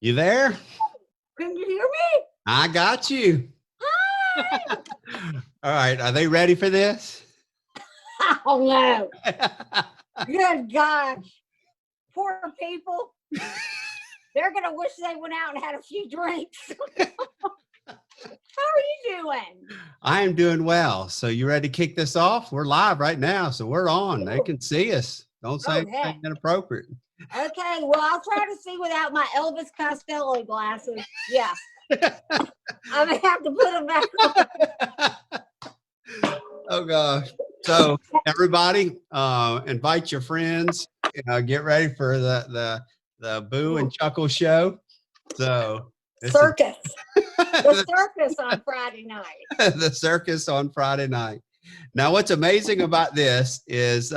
You there? Can you hear me? I got you. Hi. All right. Are they ready for this? Oh, no. Good gosh. Poor people. They're going to wish they went out and had a few drinks. How are you doing? I am doing well. So you ready to kick this off? We're live right now. So we're on. They can see us. Don't say anything inappropriate. Okay. Well, I'll try to see without my Elvis Costello glasses. Yeah. I'm going to have to put them back on. Oh, gosh. So everybody, invite your friends. Get ready for the Boo and Chuckle show. So circus. The circus on Friday night. The circus on Friday night. Now, what's amazing about this is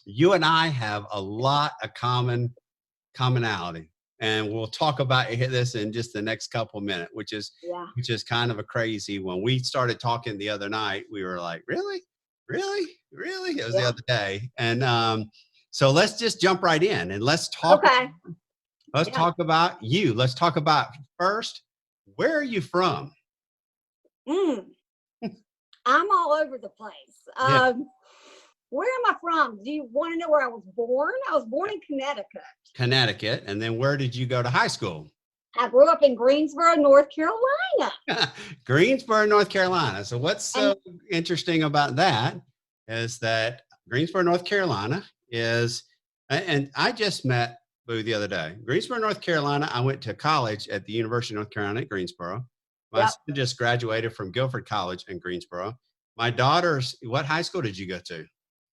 you and I have a lot of commonality, and we'll talk about this in just the next couple of minutes, which is kind of a crazy. When we started talking the other night, we were like, really? It was the other day. And so let's just jump right in and let's talk. Okay. Let's talk about you. Let's talk about first, where are you from? I'm all over the place. Where am I from? Do you want to know where I was born? I was born in Connecticut. Connecticut. And then where did you go to high school? I grew up in Greensboro, North Carolina. Greensboro, North Carolina. So what's so interesting about that is that Greensboro, North Carolina is, and I just met Boo the other day. Greensboro, North Carolina. I went to college at the University of North Carolina at Greensboro. My son just graduated from Guilford College in Greensboro. My daughter's, what high school did you go to?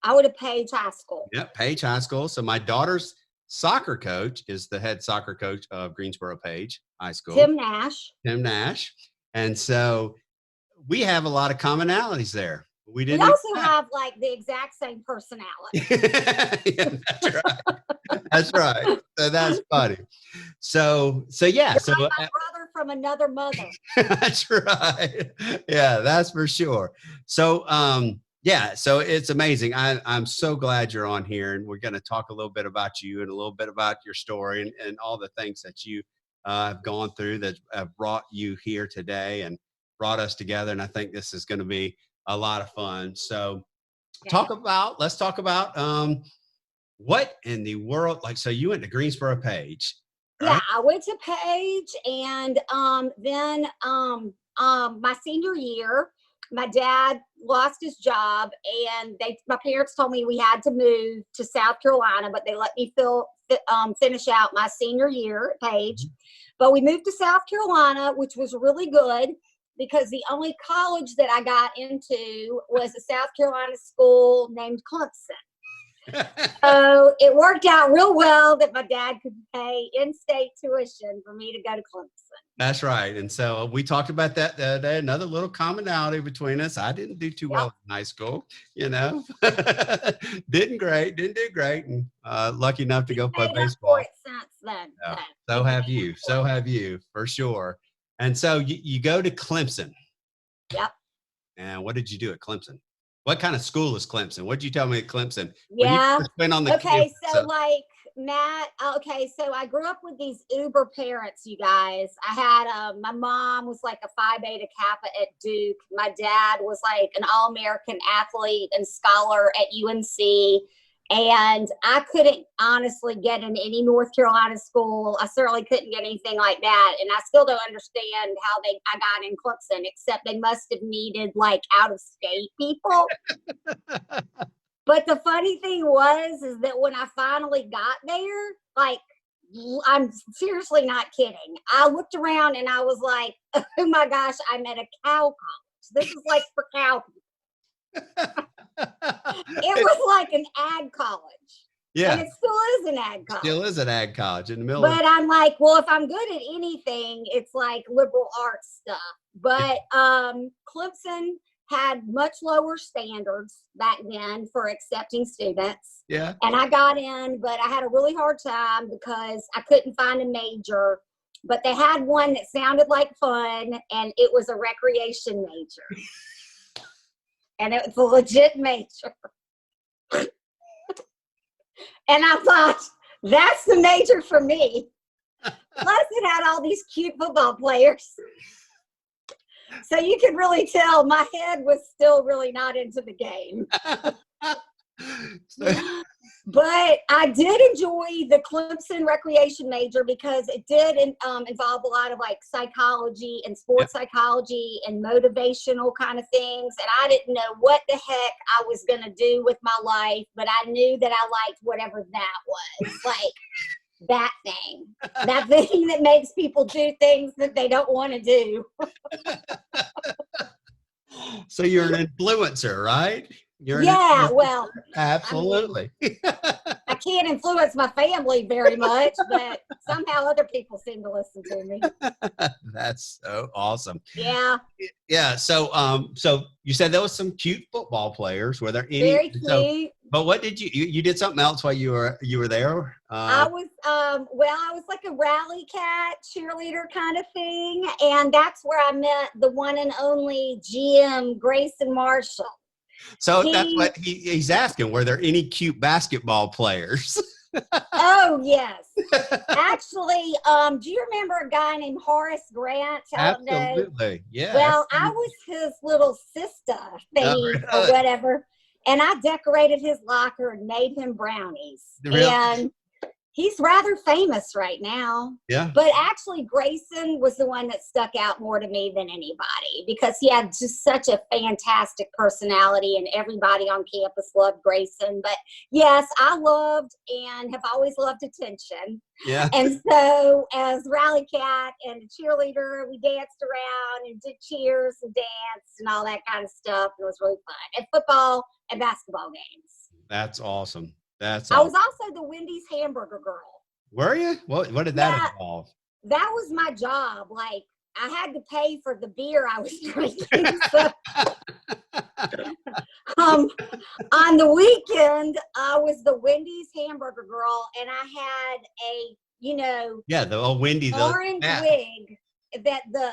I went to Page High School. Yep, Page High School. So my daughter's soccer coach is the head soccer coach of Greensboro Page High School. Tim Nash. And so we have a lot of commonalities there. We also have like the exact same personality. Yeah, that's right. That's right. So that's funny. So yeah. You're so like my brother from another mother. That's right. Yeah, that's for sure. So yeah, so it's amazing. I'm so glad you're on here, and we're going to talk a little bit about you and a little bit about your story and all the things that you have gone through that have brought you here today and brought us together. And I think this is going to be a lot of fun. So let's talk about what in the world, like, so you went to Greensboro Page. Right? Yeah, I went to Page, and then my senior year, my dad lost his job, and my parents told me we had to move to South Carolina, but they let me finish out my senior year at Page. But we moved to South Carolina, which was really good because the only college that I got into was a South Carolina school named Clemson. So it worked out real well that my dad could pay in-state tuition for me to go to Clemson. That's right. And so we talked about that the other day, another little commonality between us. I didn't do too well in high school, didn't do great. And lucky enough to go play baseball. For it since then. Yeah. So have you, for sure. And so you go to Clemson. Yep. And what did you do at Clemson? What kind of school is Clemson? What did you tell me at Clemson? Yeah. Okay, so like Matt, so I grew up with these uber parents, you guys. I had my mom was like a Phi Beta Kappa at Duke. My dad was like an All-American athlete and scholar at UNC. And I couldn't honestly get in any North Carolina school. I certainly couldn't get anything like that. And I still don't understand how I got in Clemson, except they must have needed like out of state people. But the funny thing is that when I finally got there, like, I'm seriously not kidding. I looked around and I was like, oh my gosh, I'm at a cow college. This is like for cow people. It was like an ag college. Yeah. And it still is an ag college. Still is an ag college in the middle. But I'm like, well, if I'm good at anything, it's like liberal arts stuff. But Clemson had much lower standards back then for accepting students. Yeah. And I got in, but I had a really hard time because I couldn't find a major. But they had one that sounded like fun, and it was a recreation major. And it was a legit major. And I thought, that's the major for me. Plus, it had all these cute football players. So you could really tell my head was still really not into the game. But I did enjoy the Clemson recreation major because it did involve a lot of like psychology and sports psychology and motivational kind of things. And I didn't know what the heck I was going to do with my life, but I knew that I liked whatever that was. Like that thing that makes people do things that they don't want to do. So you're an influencer, right? Well, absolutely. I mean, I can't influence my family very much, but somehow other people seem to listen to me. That's so awesome. Yeah. Yeah. So, so you said there was some cute football players. Were there any? Very cute. But what did you did something else while you were there? I was I was like a rally cat cheerleader kind of thing, and that's where I met the one and only GM Grayson Marshall. So that's what he's asking. Were there any cute basketball players? Oh, yes. Actually, do you remember a guy named Horace Grant? Absolutely. Yeah. Well, I was his little sister thingy or whatever. And I decorated his locker and made him brownies. Really? And he's rather famous right now. Yeah. But actually, Grayson was the one that stuck out more to me than anybody because he had just such a fantastic personality and everybody on campus loved Grayson. But yes, I loved and have always loved attention. Yeah. And so as Rally Cat and a cheerleader, we danced around and did cheers and danced and all that kind of stuff. It was really fun. And football and basketball games. That's awesome. I was also the Wendy's hamburger girl. Were you? What did that involve? That was my job. Like I had to pay for the beer I was drinking. So, on the weekend, I was the Wendy's hamburger girl, and I had a the old Wendy orange wig that the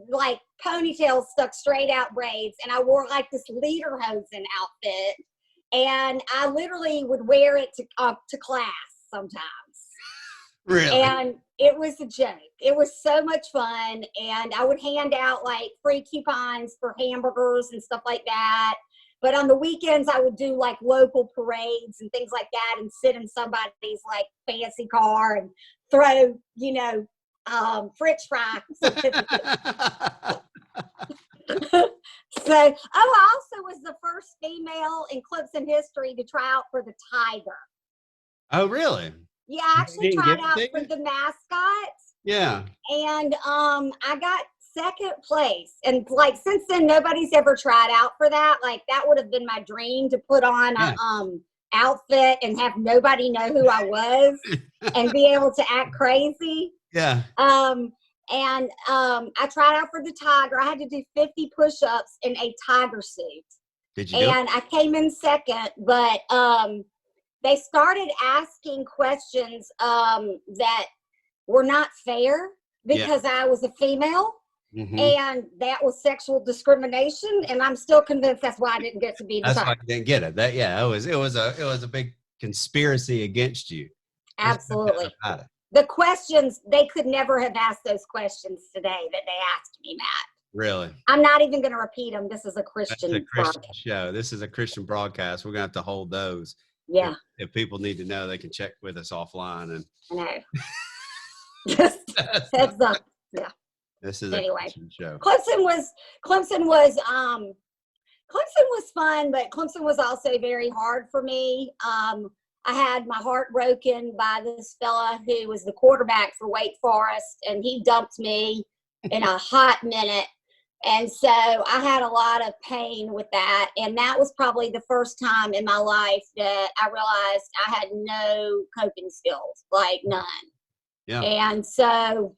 like ponytail stuck straight out braids, and I wore like this lederhosen outfit. And I literally would wear it to class sometimes. Really? And it was a joke. It was so much fun. And I would hand out like free coupons for hamburgers and stuff like that. But on the weekends, I would do like local parades and things like that and sit in somebody's like fancy car and throw, French fry certificates. So, I also was the first female in Clemson history to try out for the Tiger. Oh, really? Yeah, I actually tried out for the mascot. Yeah. And I got second place. And like since then, nobody's ever tried out for that. Like that would have been my dream to put on a outfit and have nobody know who I was and be able to act crazy. Yeah. And I tried out for the Tiger. I had to do 50 push-ups in a tiger suit. Did you do it? And I came in second, but they started asking questions that were not fair because I was a female. Mm-hmm. And that was sexual discrimination, and I'm still convinced that's why I didn't get to be the Tiger. That's why I didn't get it. It was a big conspiracy against you. Absolutely. The questions, they could never have asked those questions today that they asked me, Matt. Really? I'm not even going to repeat them. This is a Christian show. This is a Christian broadcast. We're going to have to hold those. Yeah. If people need to know, they can check with us offline. And I know. Just heads up. Yeah. This is a Christian show. Clemson was fun, but Clemson was also very hard for me. I had my heart broken by this fella who was the quarterback for Wake Forest, and he dumped me in a hot minute. And so I had a lot of pain with that. And that was probably the first time in my life that I realized I had no coping skills, like none. Yeah. And so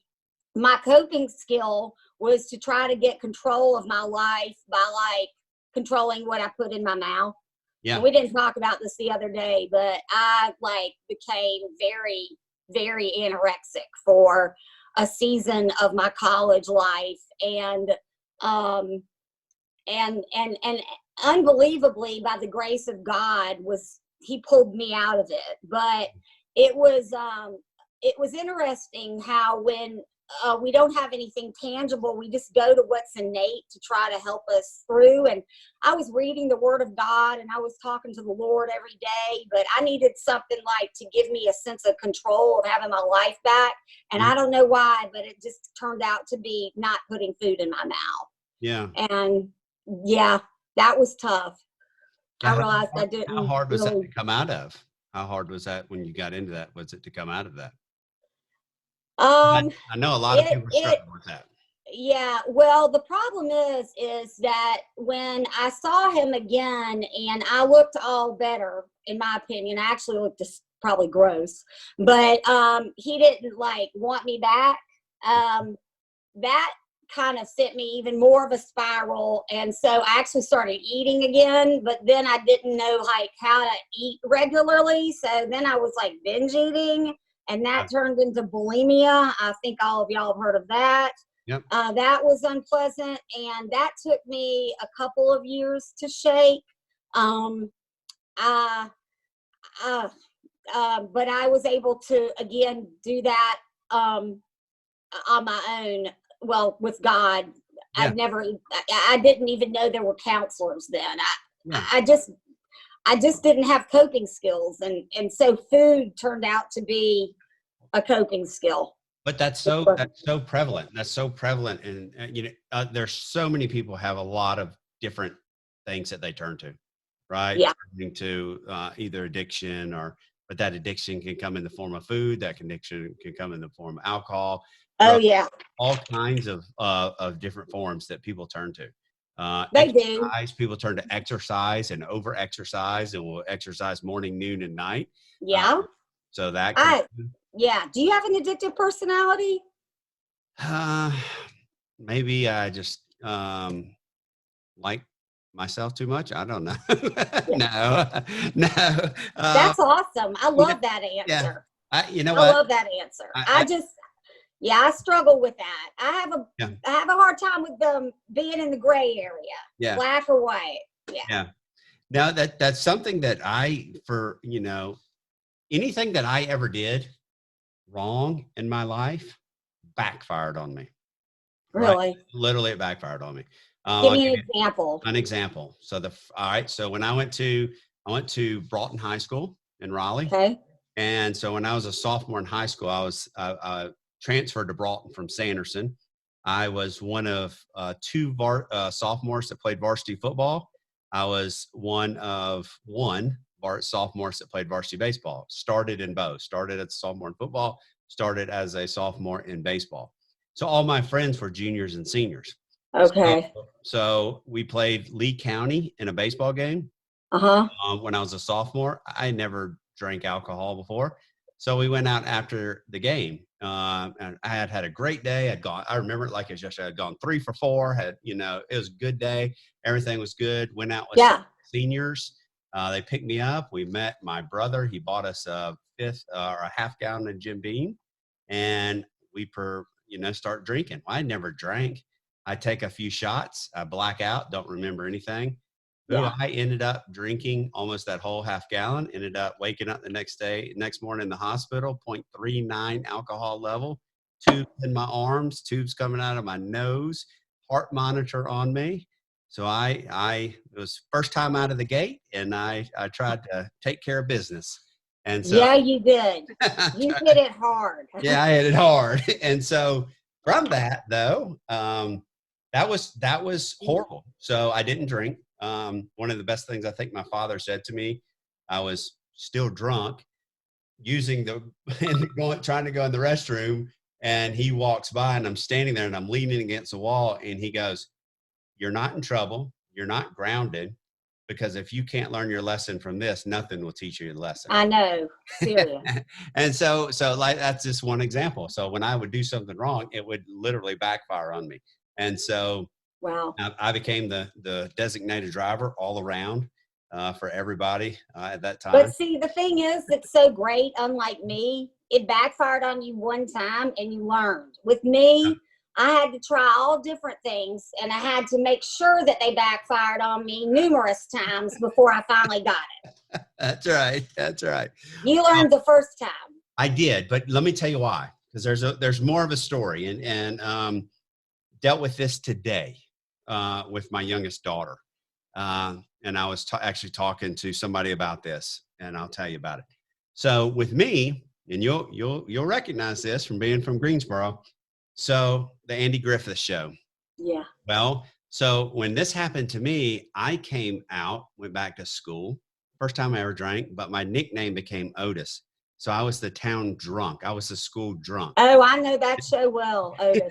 my coping skill was to try to get control of my life by like controlling what I put in my mouth. Yeah. And we didn't talk about this the other day, but I like became very, very anorexic for a season of my college life. And unbelievably, by the grace of God, he pulled me out of it. But it was it was interesting how when we don't have anything tangible, we just go to what's innate to try to help us through. And I was reading the Word of God and I was talking to the Lord every day, but I needed something like to give me a sense of control of having my life back. And I don't know why, but it just turned out to be not putting food in my mouth. Yeah. And yeah, that was tough. I realized I didn't. How hard was that really to come out of? How hard was that when you got into that? Was it to come out of that? Um, I know a lot of people struggle with that. Yeah, well, the problem is that when I saw him again and I looked all better, in my opinion, I actually looked just probably gross, but he didn't like want me back. That kind of sent me even more of a spiral. And so I actually started eating again, but then I didn't know like how to eat regularly. So then I was like binge eating, and that turned into bulimia. I think all of y'all have heard of that. Yep. That was unpleasant, and that took me a couple of years to shake. But I was able to again do that on my own. Well, with God, yeah. I didn't even know there were counselors then. I just didn't have coping skills, and so food turned out to be a coping skill. But that's so prevalent. That's so prevalent. And you know, there's so many people have a lot of different things that they turn to, right? Yeah. Turning to either addiction but that addiction can come in the form of food. That addiction can come in the form of alcohol. Oh yeah. All kinds of different forms that people turn to. They do. People turn to exercise and over exercise, and will exercise morning, noon, and night. Yeah. So that. Yeah. Do you have an addictive personality? Maybe I just like myself too much. I don't know. No. That's awesome. I love that answer. Yeah. I love that answer. I struggle with that. I have a hard time with them being in the gray area. Yeah. Black or white. Yeah. Yeah. Now that's something that anything that I ever did wrong in my life backfired on me. Really? Right? Literally, it backfired on me. Give me an example. An example. So when I went to Broughton High School in Raleigh. Okay. And so when I was a sophomore in high school, I was transferred to Broughton from Sanderson. I was one of two sophomores that played varsity football. I was one of sophomores that played varsity baseball. Started in both. Started as a sophomore in football. Started as a sophomore in baseball. So all my friends were juniors and seniors. Okay. So we played Lee County in a baseball game. When I was a sophomore. I never drank alcohol before. So we went out after the game. And I had a great day. I remember it like it was yesterday. I'd gone 3 for 4. It was a good day. Everything was good. Went out with seniors. They picked me up. We met my brother. He bought us a half gallon of Jim Beam, and we start drinking. Well, I never drank. I take a few shots. I black out. Don't remember anything. Yeah. I ended up drinking almost that whole half gallon, ended up waking up the next morning in the hospital, 0.39 alcohol level, tubes in my arms, tubes coming out of my nose, heart monitor on me. So it was first time out of the gate, and I tried to take care of business. And so yeah, you did. You hit it hard. Yeah, I hit it hard. And so from that though, that was horrible. So I didn't drink. One of the best things I think my father said to me, I was still drunk, trying to go in the restroom, and he walks by, and I'm standing there and I'm leaning against the wall, and he goes, "You're not in trouble. You're not grounded, because if you can't learn your lesson from this, nothing will teach you the lesson." I know. Serious. And so like, that's just one example. So when I would do something wrong, it would literally backfire on me. And so wow. I became the designated driver all around for everybody at that time. But see, the thing is, it's so great. Unlike me, it backfired on you one time and you learned. With me, I had to try all different things, and I had to make sure that they backfired on me numerous times before I finally got it. That's right. That's right. You learned the first time. I did, but let me tell you why. Because there's more of a story, and dealt with this today with my youngest daughter, and I was actually talking to somebody about this, and I'll tell you about it. So with me, and you'll recognize this from being from Greensboro. So the Andy Griffith Show. Yeah. Well, so when this happened to me, I came out, went back to school. First time I ever drank, but my nickname became Otis. So I was the town drunk. I was the school drunk. Oh, I know that show well, Otis.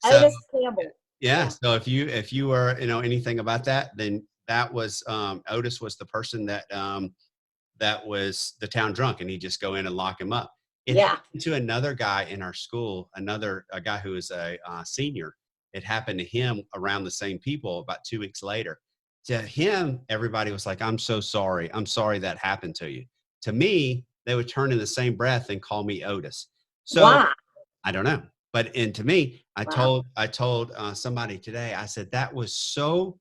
So Otis Campbell. yeah. So if you were, anything about that, then that was Otis was the person that was the town drunk, and he'd just go in and lock him up. It happened to another guy in our school, a guy who was a senior. It happened to him around the same people about 2 weeks later. To him, everybody was like, I'm so sorry. I'm sorry that happened to you. To me, they would turn in the same breath and call me Otis. So Why? I don't know. And to me, I told somebody today, I said, that was so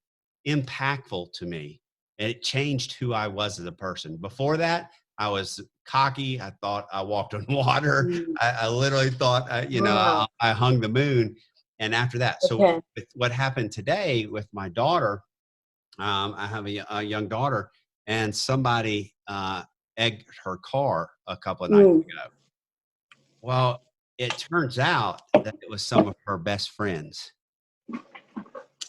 impactful to me. It changed who I was as a person. Before that, I was cocky. I thought I walked on water. I literally thought, Wow. I hung the moon. And after that, so what happened today with my daughter, I have a young daughter, and somebody egged her car a couple of nights ago. Well, it turns out that it was some of her best friends.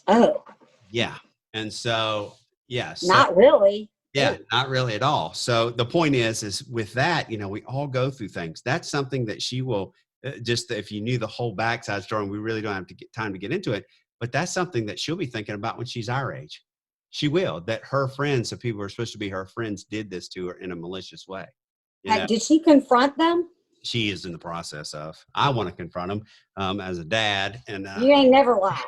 Oh. Yeah. And so, yeah. So, not really. Yeah, not really at all. So the point is with that, we all go through things. That's something that she will just, if you knew the whole backside story, and we really don't have to get time to get into it, but that's something that she'll be thinking about when she's our age. She will, that her friends, the people who are supposed to be her friends, did this to her in a malicious way. Did she confront them? She is in the process of. I want to confront them as a dad. And you ain't never lied.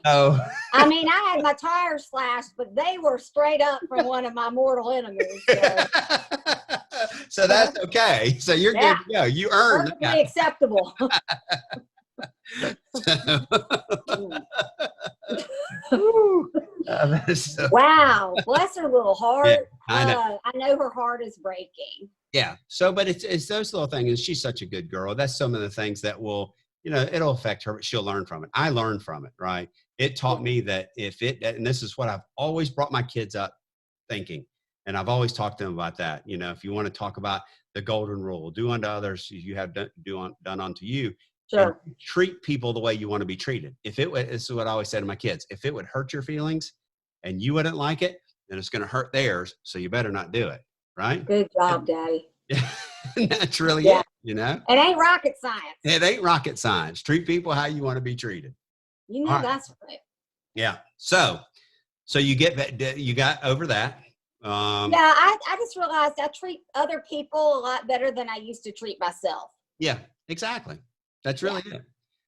Oh. I mean, I had my tires slashed, but they were straight up from one of my mortal enemies. So, so that's okay. So you're good to go. You earned it. Perfectly acceptable. Wow, bless her little heart. Yeah, I know her heart is breaking. Yeah. So, but it's those little things. And she's such a good girl. That's some of the things that will, it'll affect her, but she'll learn from it. I learned from it, right? It taught me that and this is what I've always brought my kids up thinking. And I've always talked to them about that. If you want to talk about the golden rule, do unto others as you have done unto you. Sure. Treat people the way you want to be treated. This is what I always say to my kids. If it would hurt your feelings and you wouldn't like it, then it's going to hurt theirs. So you better not do it. Right? Good job, Daddy. Yeah. That's really it, It ain't rocket science. It ain't rocket science. Treat people how you want to be treated. That's right. Yeah. So you got over that. I just realized I treat other people a lot better than I used to treat myself. Yeah, exactly. That's really it.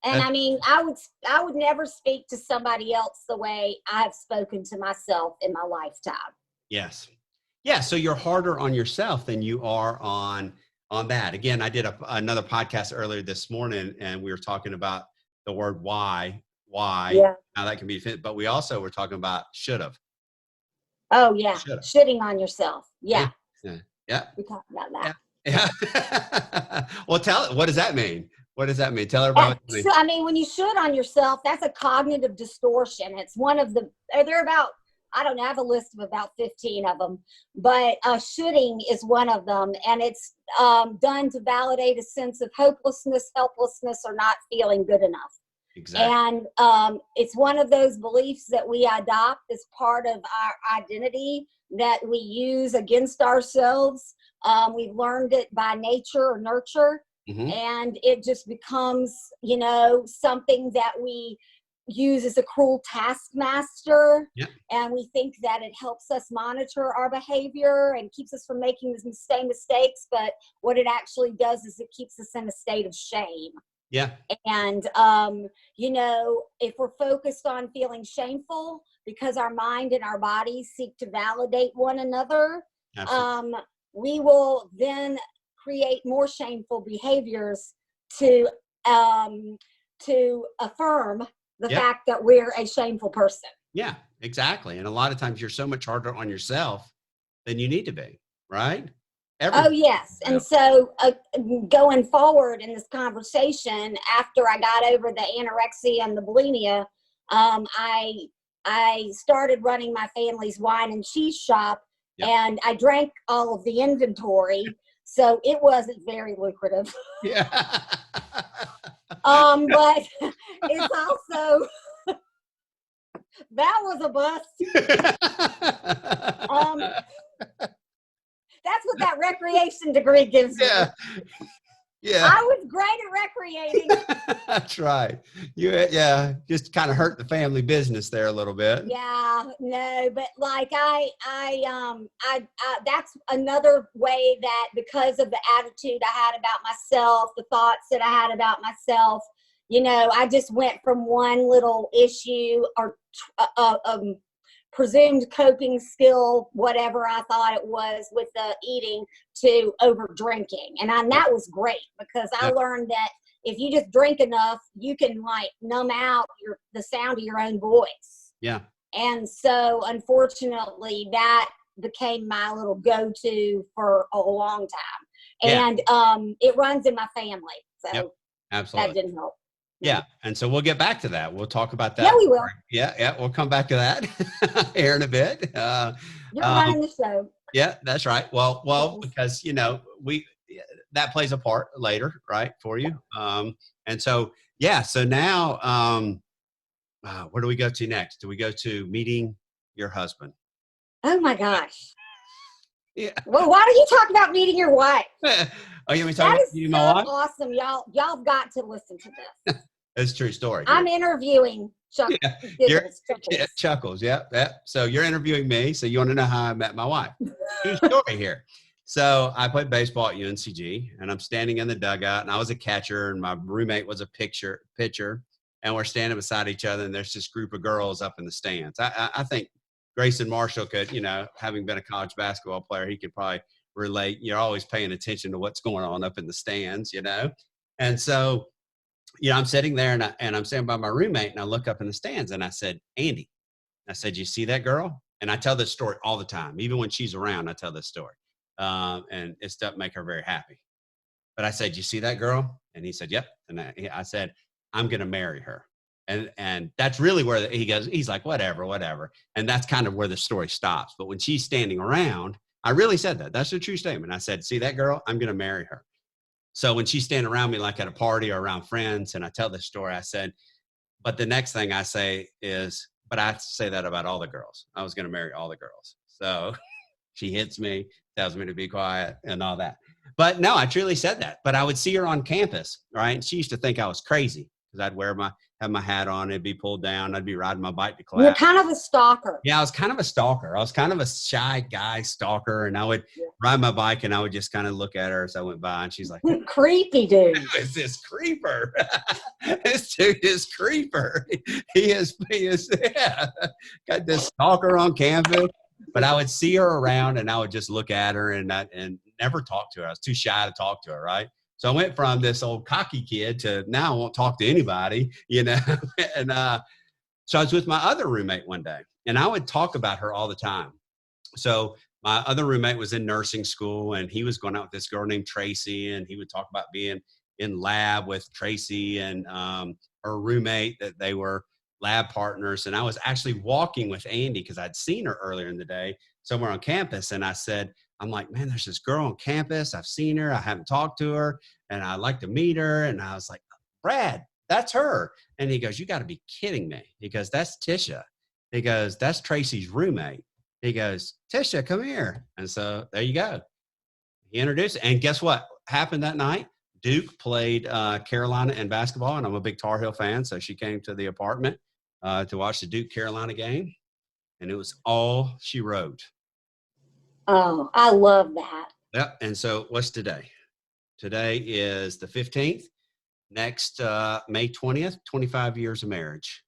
And I mean, I would never speak to somebody else the way I've spoken to myself in my lifetime. Yes. Yeah. So you're harder on yourself than you are on that. Again, I did another podcast earlier this morning, and we were talking about the word why, how that can be fit, but we also were talking about should have. Oh yeah. Shitting on yourself. Yeah. Yeah. We talked about that. Yeah. Well, what does that mean? What does that mean? Tell everybody. I mean, when you should on yourself, that's a cognitive distortion. It's one of they're about, I don't know, I have a list of about 15 of them, but shoulding is one of them. And it's done to validate a sense of hopelessness, helplessness, or not feeling good enough. Exactly. And it's one of those beliefs that we adopt as part of our identity that we use against ourselves. We've learned it by nature or nurture. Mm-hmm. And it just becomes, something that we use as a cruel taskmaster. Yep. And we think that it helps us monitor our behavior and keeps us from making the same mistakes. But what it actually does is it keeps us in a state of shame. Yeah. And, if we're focused on feeling shameful because our mind and our body seek to validate one another, we will then create more shameful behaviors to affirm the fact that we're a shameful person. Yeah, exactly. And a lot of times you're so much harder on yourself than you need to be. right? Oh, Everybody. yes. And so going forward in this conversation, after I got over the anorexia and the bulimia, I started running my family's wine and cheese shop, Yep. and I drank all of the inventory. So it wasn't very lucrative. Yeah. But it's also, that was a bust. That's what that recreation degree gives me. Yeah. Yeah. I was great at recreating. That's right. Yeah, just kind of hurt the family business there a little bit. Yeah, no, but like I that's another way that, because of the attitude I had about myself, the thoughts that I had about myself, you know, I just went from one little issue or presumed coping skill, whatever I thought it was with the eating, to over drinking. And that was great, because I learned that if you just drink enough, you can like numb out the sound of your own voice. Yeah. And so unfortunately that became my little go-to for a long time. And it runs in my family. So absolutely. that didn't help. Yeah. And so we'll get back to that. We'll talk about that. Yeah, we will. Yeah. We'll come back to that here in a bit. You're running the show. Yeah, that's right. Well, because, you know, that plays a part later, right, for you. And so, so now, where do we go to next? Do we go to meeting your husband? Oh my gosh. Yeah. Well, why don't you talk about meeting your wife? Oh, you want me to talk about meeting my wife? Awesome. Y'all got to listen to this. It's a true story. I'm interviewing Chuckles. Chuckles. Yeah. So you're interviewing me. So you want to know how I met my wife. True story here. So I played baseball at UNCG, and I'm standing in the dugout, and I was a catcher, and my roommate was a pitcher, and we're standing beside each other, and there's this group of girls up in the stands. I think Grayson Marshall could, you know, having been a college basketball player, he could probably relate. You're always paying attention to what's going on up in the stands, you know? And so, you know, I'm sitting there and I'm standing by my roommate, and I look up in the stands, and I said, Andy, I said, you see that girl? And I tell this story all the time. Even when she's around, I tell this story. And it doesn't make her very happy. But I said, you see that girl? And he said, yep. And I said, I'm going to marry her. And that's really where he goes, he's like, whatever. And that's kind of where the story stops. But when she's standing around, I really said that. That's a true statement. I said, see that girl? I'm going to marry her. So when she's standing around me, like at a party or around friends, and I tell this story, I said, but the next thing I say is, but I say that about all the girls. I was going to marry all the girls. So she hits me, tells me to be quiet and all that. But no, I truly said that. But I would see her on campus, right? And she used to think I was crazy, because I'd have my hat on, it'd be pulled down, I'd be riding my bike to class. You're kind of a stalker. Yeah, I was kind of a stalker. I was kind of a shy guy stalker, and I would ride my bike, and I would just kind of look at her as I went by, and she's like, creepy dude. Who is this creeper? This dude is creeper. He is got this stalker on campus. But I would see her around, and I would just look at her and never talk to her. I was too shy to talk to her, right? So I went from this old cocky kid to now I won't talk to anybody, you know. And so I was with my other roommate one day, and I would talk about her all the time. So my other roommate was in nursing school, and he was going out with this girl named Tracy, and he would talk about being in lab with Tracy and her roommate, that they were lab partners. And I was actually walking with Andy, because I'd seen her earlier in the day somewhere on campus. And I said, I'm like, man, there's this girl on campus. I've seen her. I haven't talked to her, and I'd like to meet her. And I was like, Brad, that's her. And he goes, you got to be kidding me. He goes, that's Tisha. He goes, that's Tracy's roommate. He goes, Tisha, come here. And so there you go. He introduced, and guess what happened that night? Duke played Carolina in basketball, and I'm a big Tar Heel fan. So she came to the apartment to watch the Duke Carolina game, and it was all she wrote. Oh, I love that. Yep. And so what's today? Today is the 15th. Next May 20th, 25 years of marriage.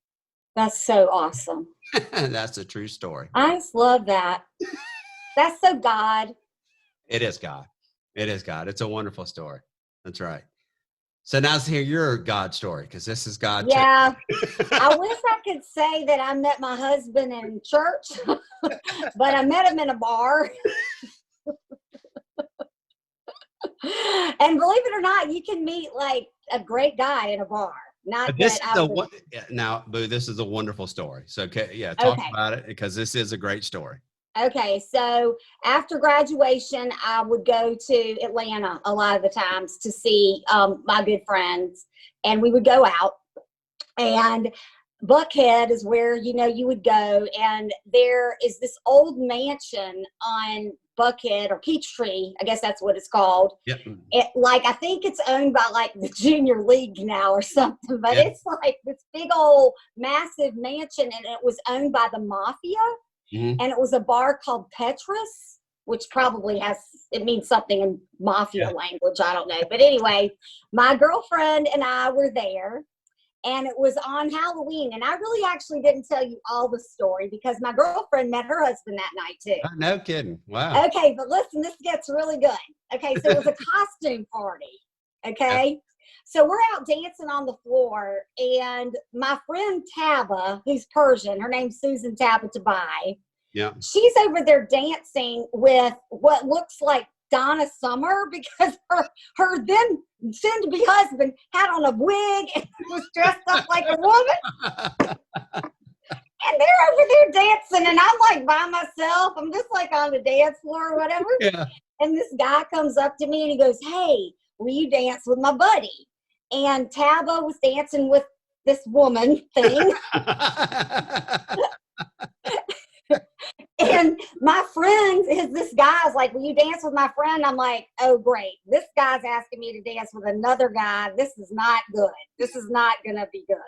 That's so awesome. That's a true story. I just love that. That's so God. It is God. It is God. It's a wonderful story. That's right. So now let's hear your God story, because this is God. Yeah. I wish I could say that I met my husband in church, but I met him in a bar. And believe it or not, you can meet like a great guy in a bar. Not But this that is I a was, now, Boo. This is a wonderful story. So, okay, yeah, talk okay. about it because this is a great story. Okay, so after graduation, I would go to Atlanta a lot of the times to see my good friends, and we would go out. And Buckhead is where, you know, you would go, and there is this old mansion on Buckhead or Peachtree, I guess that's what it's called. Yep. Like, I think it's owned by like the junior league now or something, but Yep. it's like this big old massive mansion, and it was owned by the mafia. Mm-hmm. And it was a bar called Petrus, which probably it means something in mafia language. I don't know. But anyway, my girlfriend and I were there, and it was on Halloween. And I really actually didn't tell you all the story because my girlfriend met her husband that night too. No kidding. Wow. Okay, but listen, this gets really good. Okay, so it was a costume party. Okay. Yeah. So we're out dancing on the floor, and my friend Taba, who's Persian, her name's Susan Tabatabai. Yeah. She's over there dancing with what looks like Donna Summer because her then soon-to-be husband had on a wig and was dressed up like a woman. And they're over there dancing, and I'm like by myself. I'm just like on the dance floor or whatever. Yeah. And this guy comes up to me and he goes, "Hey, will you dance with my buddy?" And Taba was dancing with this woman thing. And my friend this guy's like, "Will you dance with my friend?" I'm like, "Oh, great. This guy's asking me to dance with another guy. This is not good. This is not going to be good."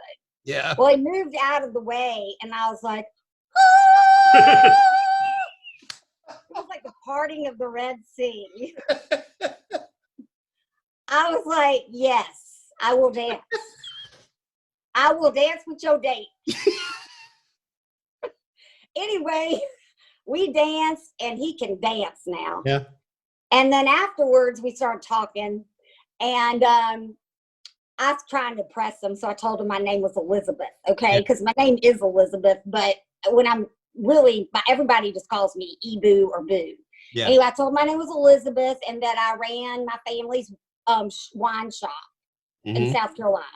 Yeah. Well, he moved out of the way, and I was like, "Ah!" It was like the parting of the Red Sea. I was like, "Yes, I will dance. I will dance with your date." Anyway, we danced, and he can dance now. Yeah. And then afterwards, we started talking, and I was trying to press him, so I told him my name was Elisabeth, okay? Because my name is Elizabeth, but when I'm really, everybody just calls me E-Boo or Boo. Yeah. Anyway, I told him my name was Elizabeth and that I ran my family's wine shop in South Carolina.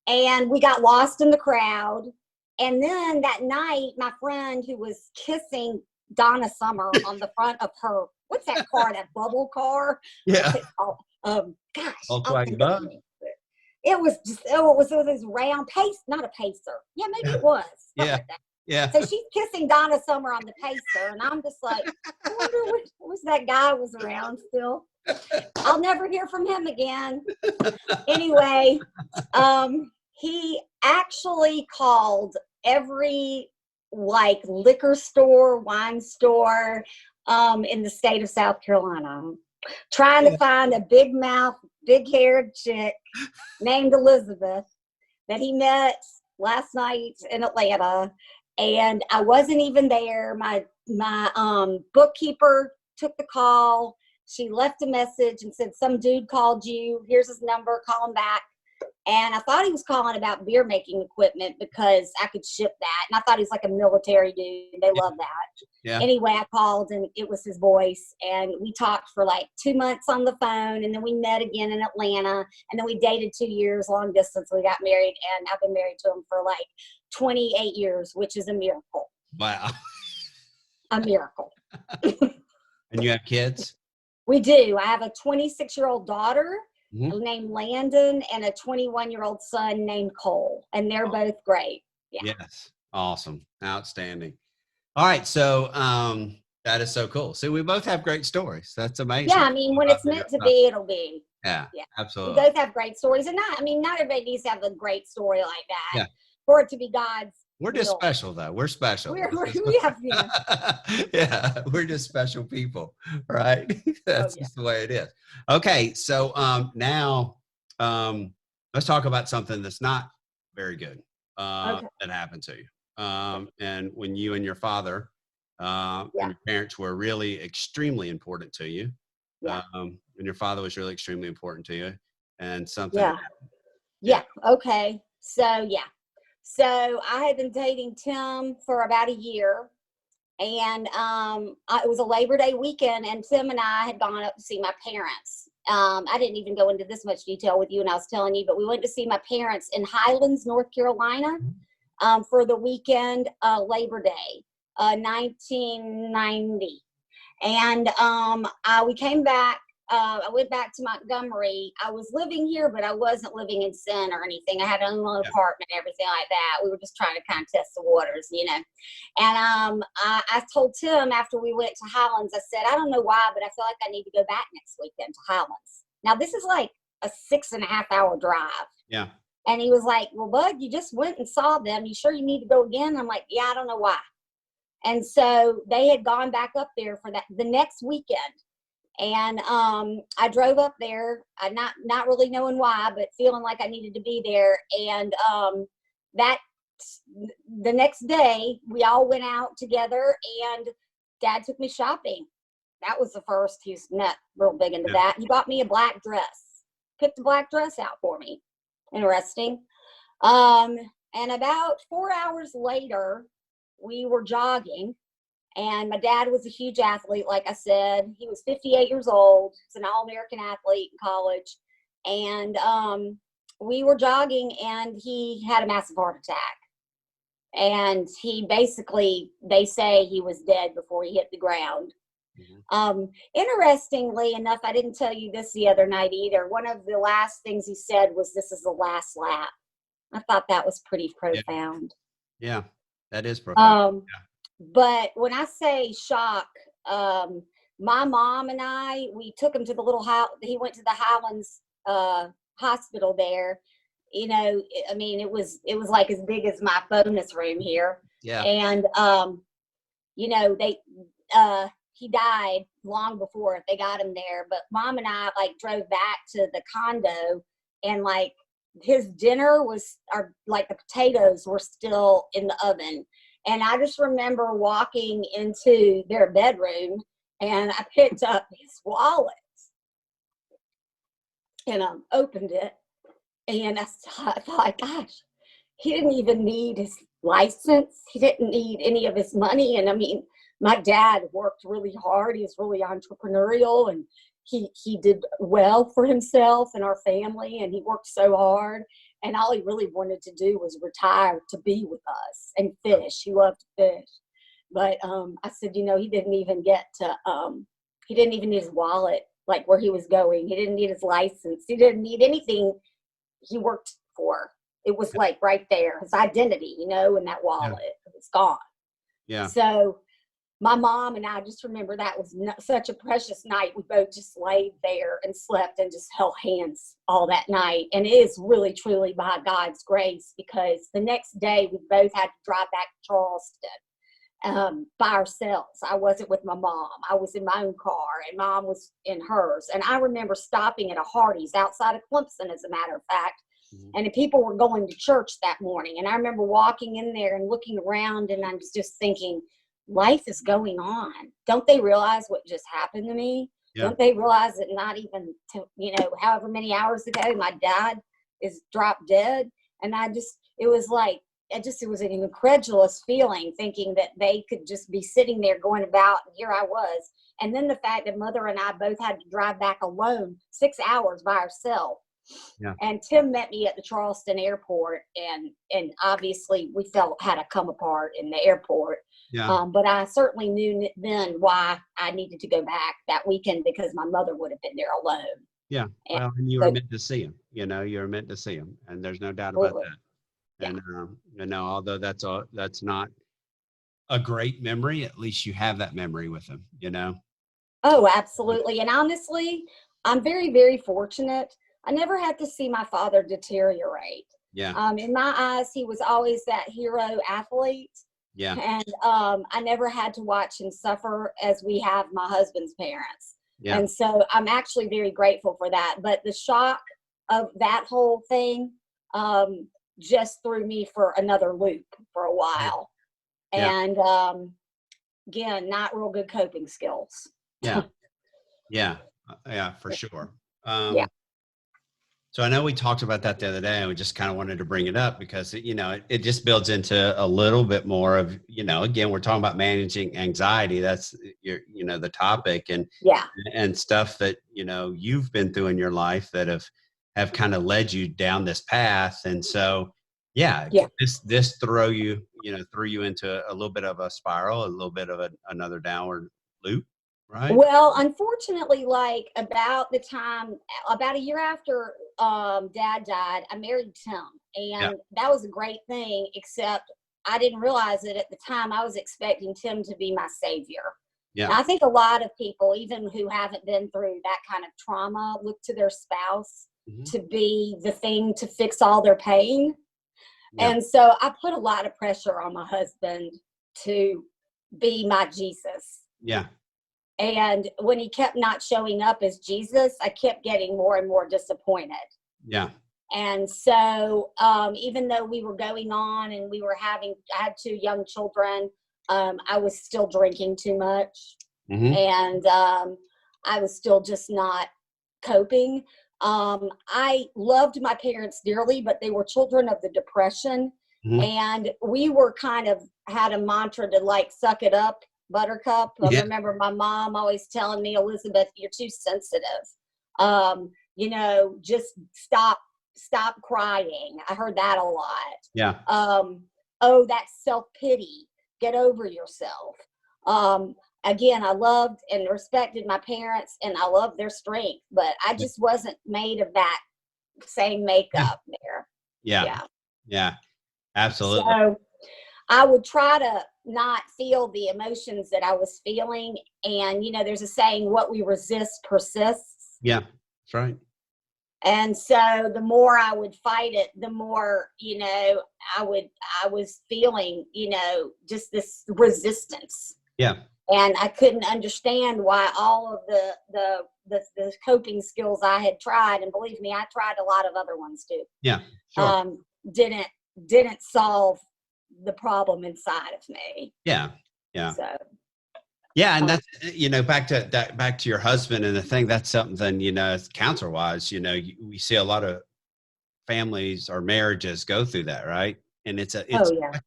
And we got lost in the crowd. And then that night, my friend who was kissing Donna Summer on the front of her, what's that car, that bubble car? Yeah. Gosh. Volkswagen Bug. It was this round not a pacer. Yeah, maybe it was. Yeah. Like yeah. So she's kissing Donna Summer on the pacer, and I'm just like, I wonder what was that guy was around still. I'll never hear from him again. Anyway, he actually called every like liquor store, wine store in the state of South Carolina, trying to find a big mouth, big haired chick named Elisabeth that he met last night in Atlanta. And I wasn't even there. My bookkeeper took the call. She left a message and said, "Some dude called you. Here's his number. Call him back." And I thought he was calling about beer making equipment because I could ship that. And I thought he was like a military dude. They love that. Yeah. Anyway, I called and it was his voice. And we talked for like 2 months on the phone. And then we met again in Atlanta. And then we dated 2 years long distance. We got married. And I've been married to him for like 28 years, which is a miracle. Wow. A miracle. And you have kids? We do. I have a 26-year-old daughter named Landon and a 21-year-old son named Cole. And they're both great. Yeah. Yes. Awesome. Outstanding. All right. So that is so cool. See, we both have great stories. That's amazing. Yeah. I mean, when it's meant to be, it'll be. Yeah. Absolutely. We both have great stories. And not everybody needs to have a great story like that for it to be God's. We're just special, though. We're special. Yeah, we're just special people, right? That's just the way it is. Okay, so now let's talk about something that's not very good that happened to you. And when you and your father and your parents were really extremely important to you, and your father was really extremely important to you, and something. Okay. So I had been dating Tim for about a year, and it was a Labor Day weekend, and Tim and I had gone up to see my parents I didn't even go into this much detail with you, and I was telling you, but we went to see my parents in Highlands, North Carolina, for the weekend, Labor Day, 1990. And we came back. I went back to Montgomery. I was living here, but I wasn't living in sin or anything. I had an own apartment and everything like that. We were just trying to kind of test the waters, you know. And I told Tim after we went to Highlands, I said, I don't know why, but I feel like I need to go back next weekend to Highlands. Now, this is like a 6.5-hour drive. Yeah. And he was like, well, Bud, you just went and saw them. You sure you need to go again? I'm like, yeah, I don't know why. And so they had gone back up there for the next weekend. And I drove up there, not really knowing why, but feeling like I needed to be there. And the next day, we all went out together, and Dad took me shopping. That was the first. He's not real big into that. He bought me a black dress, picked a black dress out for me. Interesting. And about 4 hours later, we were jogging. And my dad was a huge athlete, like I said. He was 58 years old. He's an all-American athlete in college. And we were jogging, and he had a massive heart attack. And he basically, they say he was dead before he hit the ground. Mm-hmm. Interestingly enough, I didn't tell you this the other night either. One of the last things he said was, "This is the last lap." I thought that was pretty profound. Yeah, that is profound. But when I say shock, my mom and we took him to the little house. He went to the Highlands hospital there. You know, I mean, it was like as big as my bonus room here. Yeah. And, you know, he died long before they got him there. But Mom and I like drove back to the condo, and like his dinner was, like the potatoes were still in the oven. And I just remember walking into their bedroom, and I picked up his wallet, and opened it, and I thought, gosh, he didn't even need his license. He didn't need any of his money. And I mean, my dad worked really hard. He was really entrepreneurial, and he did well for himself and our family, and he worked so hard. And all he really wanted to do was retire to be with us and fish. He loved to fish. But I said, you know, he didn't even get to, he didn't even need his wallet, like where he was going. He didn't need his license. He didn't need anything he worked for. It was like right there, his identity, you know, in that wallet. It was gone. Yeah. So my mom and I just remember that was such a precious night. We both just laid there and slept and just held hands all that night. And it is really, truly by God's grace, because the next day we both had to drive back to Charleston by ourselves. I wasn't with my mom. I was in my own car, and Mom was in hers. And I remember stopping at a Hardee's outside of Clemson, as a matter of fact. Mm-hmm. And the people were going to church that morning. And I remember walking in there and looking around, and I was just thinking, life is going on. Don't they realize what just happened to me? Yeah. Don't they realize that not even, however many hours ago, my dad is dropped dead? And it was an incredulous feeling, thinking that they could just be sitting there going about, and here I was. And then the fact that Mother and I both had to drive back alone 6 hours by ourselves. Yeah. And Tim met me at the Charleston airport, and obviously we had to come apart in the airport. Yeah. But I certainly knew then why I needed to go back that weekend, because my mother would have been there alone. Yeah. And you were meant to see him. You were meant to see him, and there's no doubt about that. And although that's not a great memory, at least you have that memory with him. Oh, absolutely. And honestly, I'm very, very fortunate. I never had to see my father deteriorate. Yeah. In my eyes, he was always that hero athlete. Yeah. And I never had to watch him suffer as we have my husband's parents. Yeah. And so I'm actually very grateful for that. But the shock of that whole thing just threw me for another loop for a while. Yeah. And again, not real good coping skills. Yeah. Yeah. Yeah, for sure. Yeah. So I know we talked about that the other day, and we just kind of wanted to bring it up because, it just builds into a little bit more of, again, we're talking about managing anxiety. That's the topic, Yeah. and stuff that, you've been through in your life that have kind of led you down this path. And so, yeah, Yeah. this threw you into a little bit of a spiral, a little bit of another downward loop, right? Well, unfortunately, like about a year after Dad died, I married Tim, Yeah. and that was a great thing. Except I didn't realize it at the time. I was expecting Tim to be my savior. Yeah. And I think a lot of people, even who haven't been through that kind of trauma, look to their spouse to be the thing to fix all their pain. Yeah. And so I put a lot of pressure on my husband to be my Jesus. Yeah. And when he kept not showing up as Jesus, I kept getting more and more disappointed. Yeah. And so even though we were going on and I had 2 young children, I was still drinking too much. And I was still just not coping. I loved my parents dearly, but they were children of the Depression. And we were kind of had a mantra to like, suck it up, Buttercup. I remember my mom always telling me, Elisabeth, you're too sensitive. Just stop crying. I heard that a lot. Yeah. Oh, that's self-pity. Get over yourself. Again, I loved and respected my parents, and I loved their strength, but I just wasn't made of that same makeup there. Yeah. Absolutely. So I would try to not feel the emotions that I was feeling. And, there's a saying, what we resist persists. Yeah, that's right. And so the more I would fight it, the more, I was feeling, just this resistance. Yeah. And I couldn't understand why all of the coping skills I had tried, and believe me, I tried a lot of other ones too. Yeah. Sure. Didn't solve the problem inside of me. Yeah. So yeah, and that's back to your husband and the thing. That's something counselor wise. We see a lot of families or marriages go through that, right? And it's such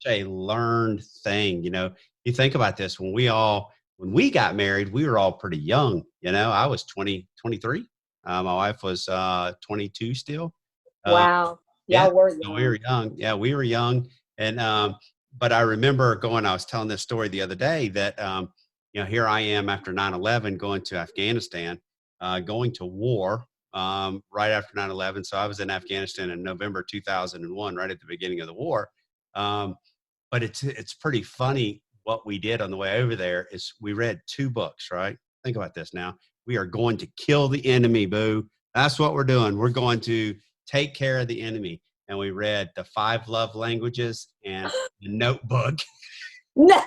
a learned thing. You think about this when we got married, we were all pretty young. I was 23. My wife was 22 still. Wow. Yeah, were young. So we were young. Yeah, we were young. And, but I remember I was telling this story the other day that, here I am after 9/11 going to Afghanistan, going to war right after 9/11. So I was in Afghanistan in November 2001, right at the beginning of the war. But it's pretty funny what we did on the way over there is we read 2 books, right? Think about this now. We are going to kill the enemy, boo. That's what we're doing. We're going to take care of the enemy. And we read the 5 love languages and the Notebook. No.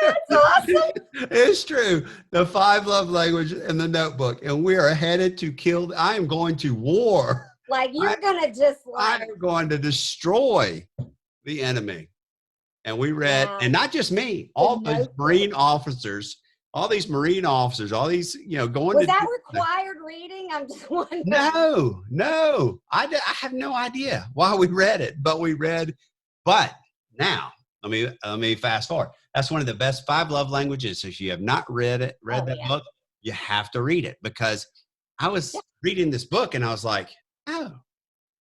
That's awesome. It's true. The 5 love languages and the Notebook. And we are headed to kill. I am going to war. Like you're going to just like. I'm going to destroy the enemy. And we read, and not just me, all those Marine officers, all these, going Was to. that required reading? I'm just wondering. No. I have no idea why we read it, but we read. But now, let me fast forward. That's one of the best 5 love languages. If you have not read that book, you have to read it, because I was reading this book and I was like, oh,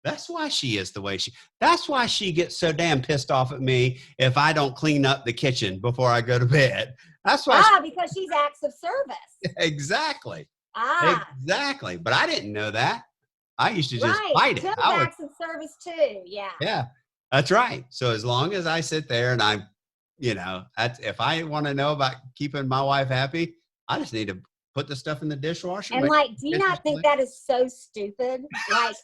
that's why she is the way that's why she gets so damn pissed off at me if I don't clean up the kitchen before I go to bed. That's why. Because she's acts of service. Exactly. Exactly. But I didn't know that. I used to just fight it. Tim's acts of service too. Yeah. Yeah, that's right. So as long as I sit there and I'm, if I want to know about keeping my wife happy, I just need to put the stuff in the dishwasher. And do you not think that is so stupid? Like,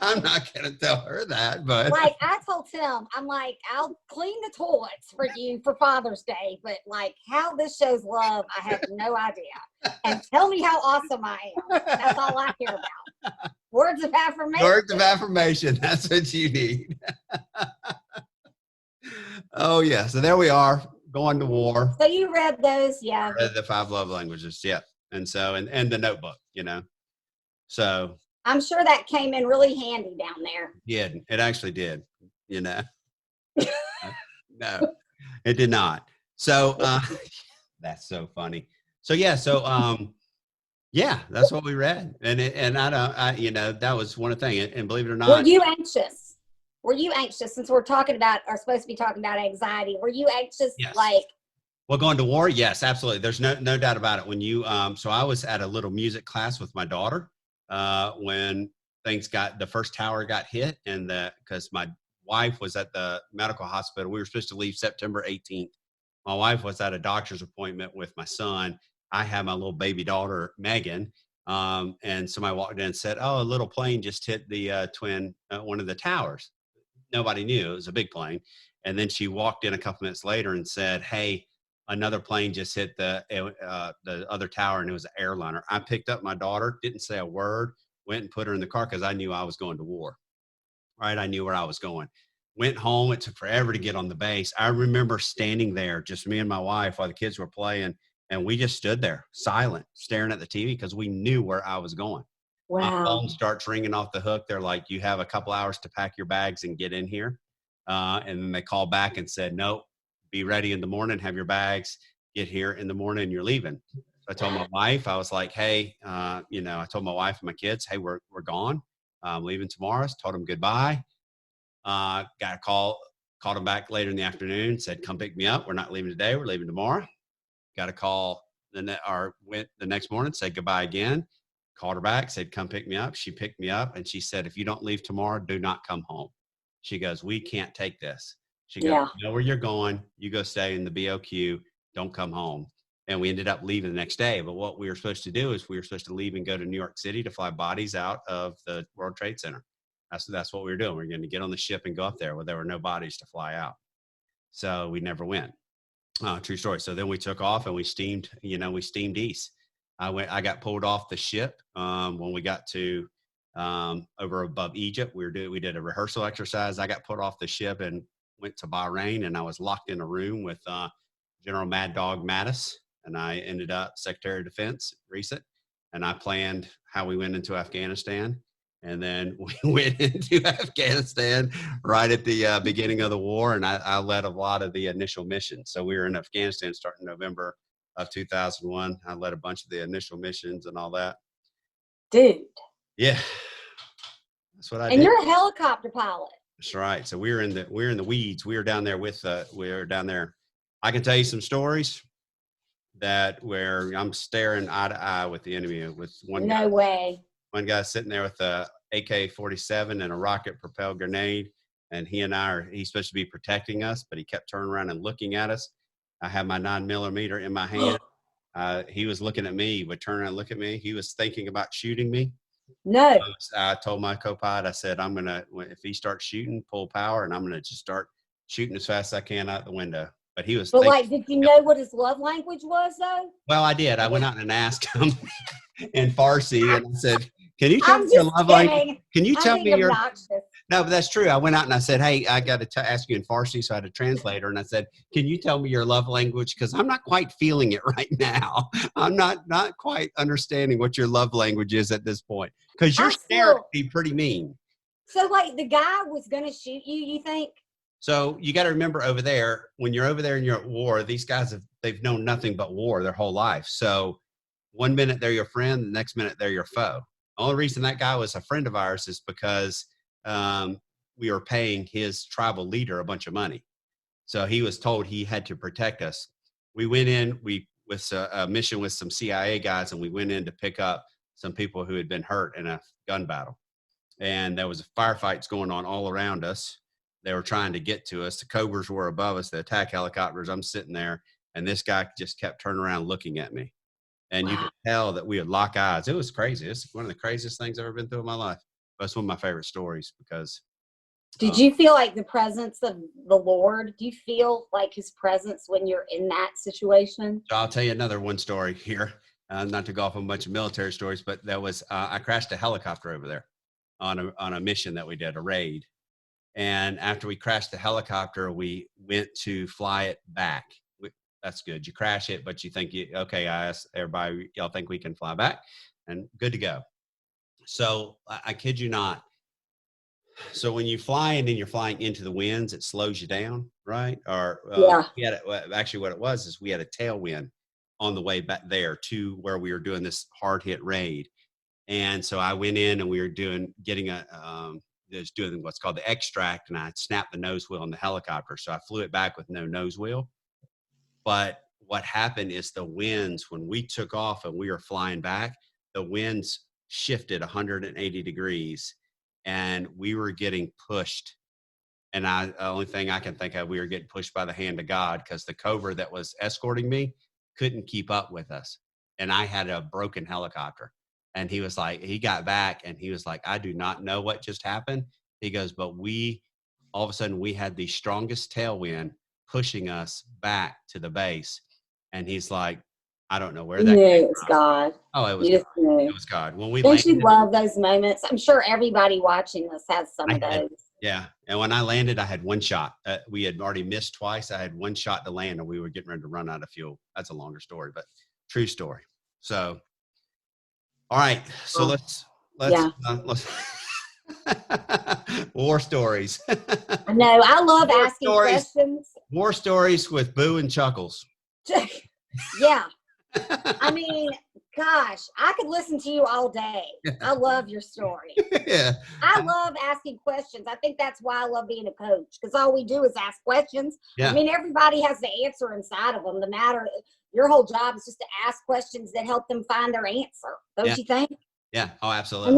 I'm not going to tell her that, but I told Tim, I'm like, I'll clean the toilets for you for Father's Day, but how this shows love, I have no idea. And tell me how awesome I am. That's all I care about. Words of affirmation. Words of affirmation. That's what you need. Oh yeah. So there we are, going to war. So you read those, yeah. Read the 5 love languages. Yeah. And so, and the notebook, you know, so. I'm sure that came in really handy down there. Yeah, it actually did, you know. No, it did not. So that's so funny. So yeah, yeah, that's what we read. And you know, that was one of the things. And believe it or not. Were you anxious? Were you anxious, since we're talking about, or supposed to be talking about anxiety? Were you anxious? Yes. Like, well, going to war? Yes, absolutely. There's no doubt about it. When you, so I was at a little music class with my daughter when the first tower got hit, and because my wife was at the medical hospital. We were supposed to leave September 18th. My wife was at a doctor's appointment with my son. I had my little baby daughter, Megan. And somebody walked in and said, oh, a little plane just hit the one of the towers. Nobody knew it was a big plane. And then she walked in a couple minutes later and said, hey, another plane just hit the other tower, and it was an airliner. I picked up my daughter, didn't say a word, went and put her in the car because I knew I was going to war. Right? I knew where I was going. Went home. It took forever to get on the base. I remember standing there, just me and my wife, while the kids were playing, and we just stood there silent, staring at the TV because we knew where I was going. wow. My phone starts ringing off the hook. They're like, you have a couple hours to pack your bags and get in here. And then they called back and said, nope, be ready in the morning, have your bags, get here in the morning, you're leaving. So I told my wife, I was like, hey, you know, I told my wife and my kids, hey, we're gone. I'm leaving tomorrow. Told them goodbye. Got a called them back later in the afternoon, said, come pick me up. We're not leaving today. We're leaving tomorrow. Got a call went the next morning, said goodbye again. Called her back, said, come pick me up. She picked me up, and she said, if you don't leave tomorrow, do not come home. She goes, we can't take this. She goes, Yeah. you know where you're going. You go stay in the BOQ. Don't come home. And we ended up leaving the next day. But what we were supposed to do is we were supposed to leave and go to New York City to fly bodies out of the World Trade Center. That's what we were doing. We were going to get on the ship and go up there where there were no bodies to fly out. So we never went. True story. So then we took off and we steamed east. I got pulled off the ship when we got to over above Egypt. We did a rehearsal exercise. I got put off the ship and went to Bahrain, and I was locked in a room with General Mad Dog Mattis, and I ended up Secretary of Defense recent, and I planned how we went into Afghanistan. And then we went into Afghanistan right at the beginning of the war, and I led a lot of the initial missions. So we were in Afghanistan starting November of 2001. I led a bunch of the initial missions and all that. Dude. Yeah, that's what I did. And you're a helicopter pilot. That's right. So we're in the weeds. We were down there. I can tell you some stories where I'm staring eye to eye with the enemy with one guy. No way. One guy sitting there with a AK-47 and a rocket propelled grenade. And he's supposed to be protecting us, but he kept turning around and looking at us. I had my 9mm in my hand. He was looking at me, he would turn around and look at me. He was thinking about shooting me. No. I told my co-pilot, I said, if he starts shooting, pull power, and I'm going to just start shooting as fast as I can out the window. But he was did you know what his love language was, though? Well, I did. I went out and asked him in Farsi, and I said, can you tell me your love language? Can you tell me your... No, but that's true. I went out and I said, hey, I got to ask you in Farsi. So I had a translator, and I said, can you tell me your love language? Because I'm not quite feeling it right now. I'm not quite understanding what your love language is at this point. Because you're scared to be pretty mean. So, like, the guy was going to shoot you think? So you got to remember over there, when you're over there and you're at war, these guys they've known nothing but war their whole life. So one minute they're your friend, the next minute they're your foe. The only reason that guy was a friend of ours is because we were paying his tribal leader a bunch of money. So he was told he had to protect us. We went in, with a mission with some CIA guys, and we went in to pick up some people who had been hurt in a gun battle. And there was firefights going on all around us. They were trying to get to us. The Cobras were above us, the attack helicopters. I'm sitting there, and this guy just kept turning around looking at me. And you could tell that we would lock eyes. It was crazy. It's one of the craziest things I've ever been through in my life. But it's one of my favorite stories because. Did you feel like the presence of the Lord? Do you feel like his presence when you're in that situation? So I'll tell you another one story here. Not to go off on a bunch of military stories, but there was, I crashed a helicopter over there on a mission that we did, a raid. And after we crashed the helicopter, we went to fly it back. That's good. You crash it, but you think, okay, I asked everybody, y'all think we can fly back? And good to go. So I kid you not. So when you fly and then you're flying into the winds, it slows you down, right? Or actually what it was is we had a tailwind on the way back there to where we were doing this hard hit raid. And so I went in and we were doing what's called the extract, and I snapped the nose wheel on the helicopter. So I flew it back with no nose wheel. But what happened is the winds, when we took off and we were flying back, the winds shifted 180 degrees and we were getting pushed. And the only thing I can think of, we were getting pushed by the hand of God, because the Cobra that was escorting me couldn't keep up with us. And I had a broken helicopter. And he was like, he got back and he was like, I do not know what just happened. He goes, but all of a sudden we had the strongest tailwind pushing us back to the base. And he's like, I don't know where that came It was from. God. Oh, it was God. It was God. When we landed, don't you love those moments? I'm sure everybody watching this has some of those. Yeah. And when I landed, I had one shot. We had already missed twice. I had one shot to land and we were getting ready to run out of fuel. That's a longer story, but true story. So, all right. So let's war stories. I know. I love asking questions. War stories with Boo and Chuckles. Yeah. I mean, gosh, I could listen to you all day. I love your story. Yeah. I love asking questions. I think that's why I love being a coach, because all we do is ask questions. Yeah. I mean, everybody has the answer inside of them. Your whole job is just to ask questions that help them find their answer. Don't you think? Yeah. Oh, absolutely.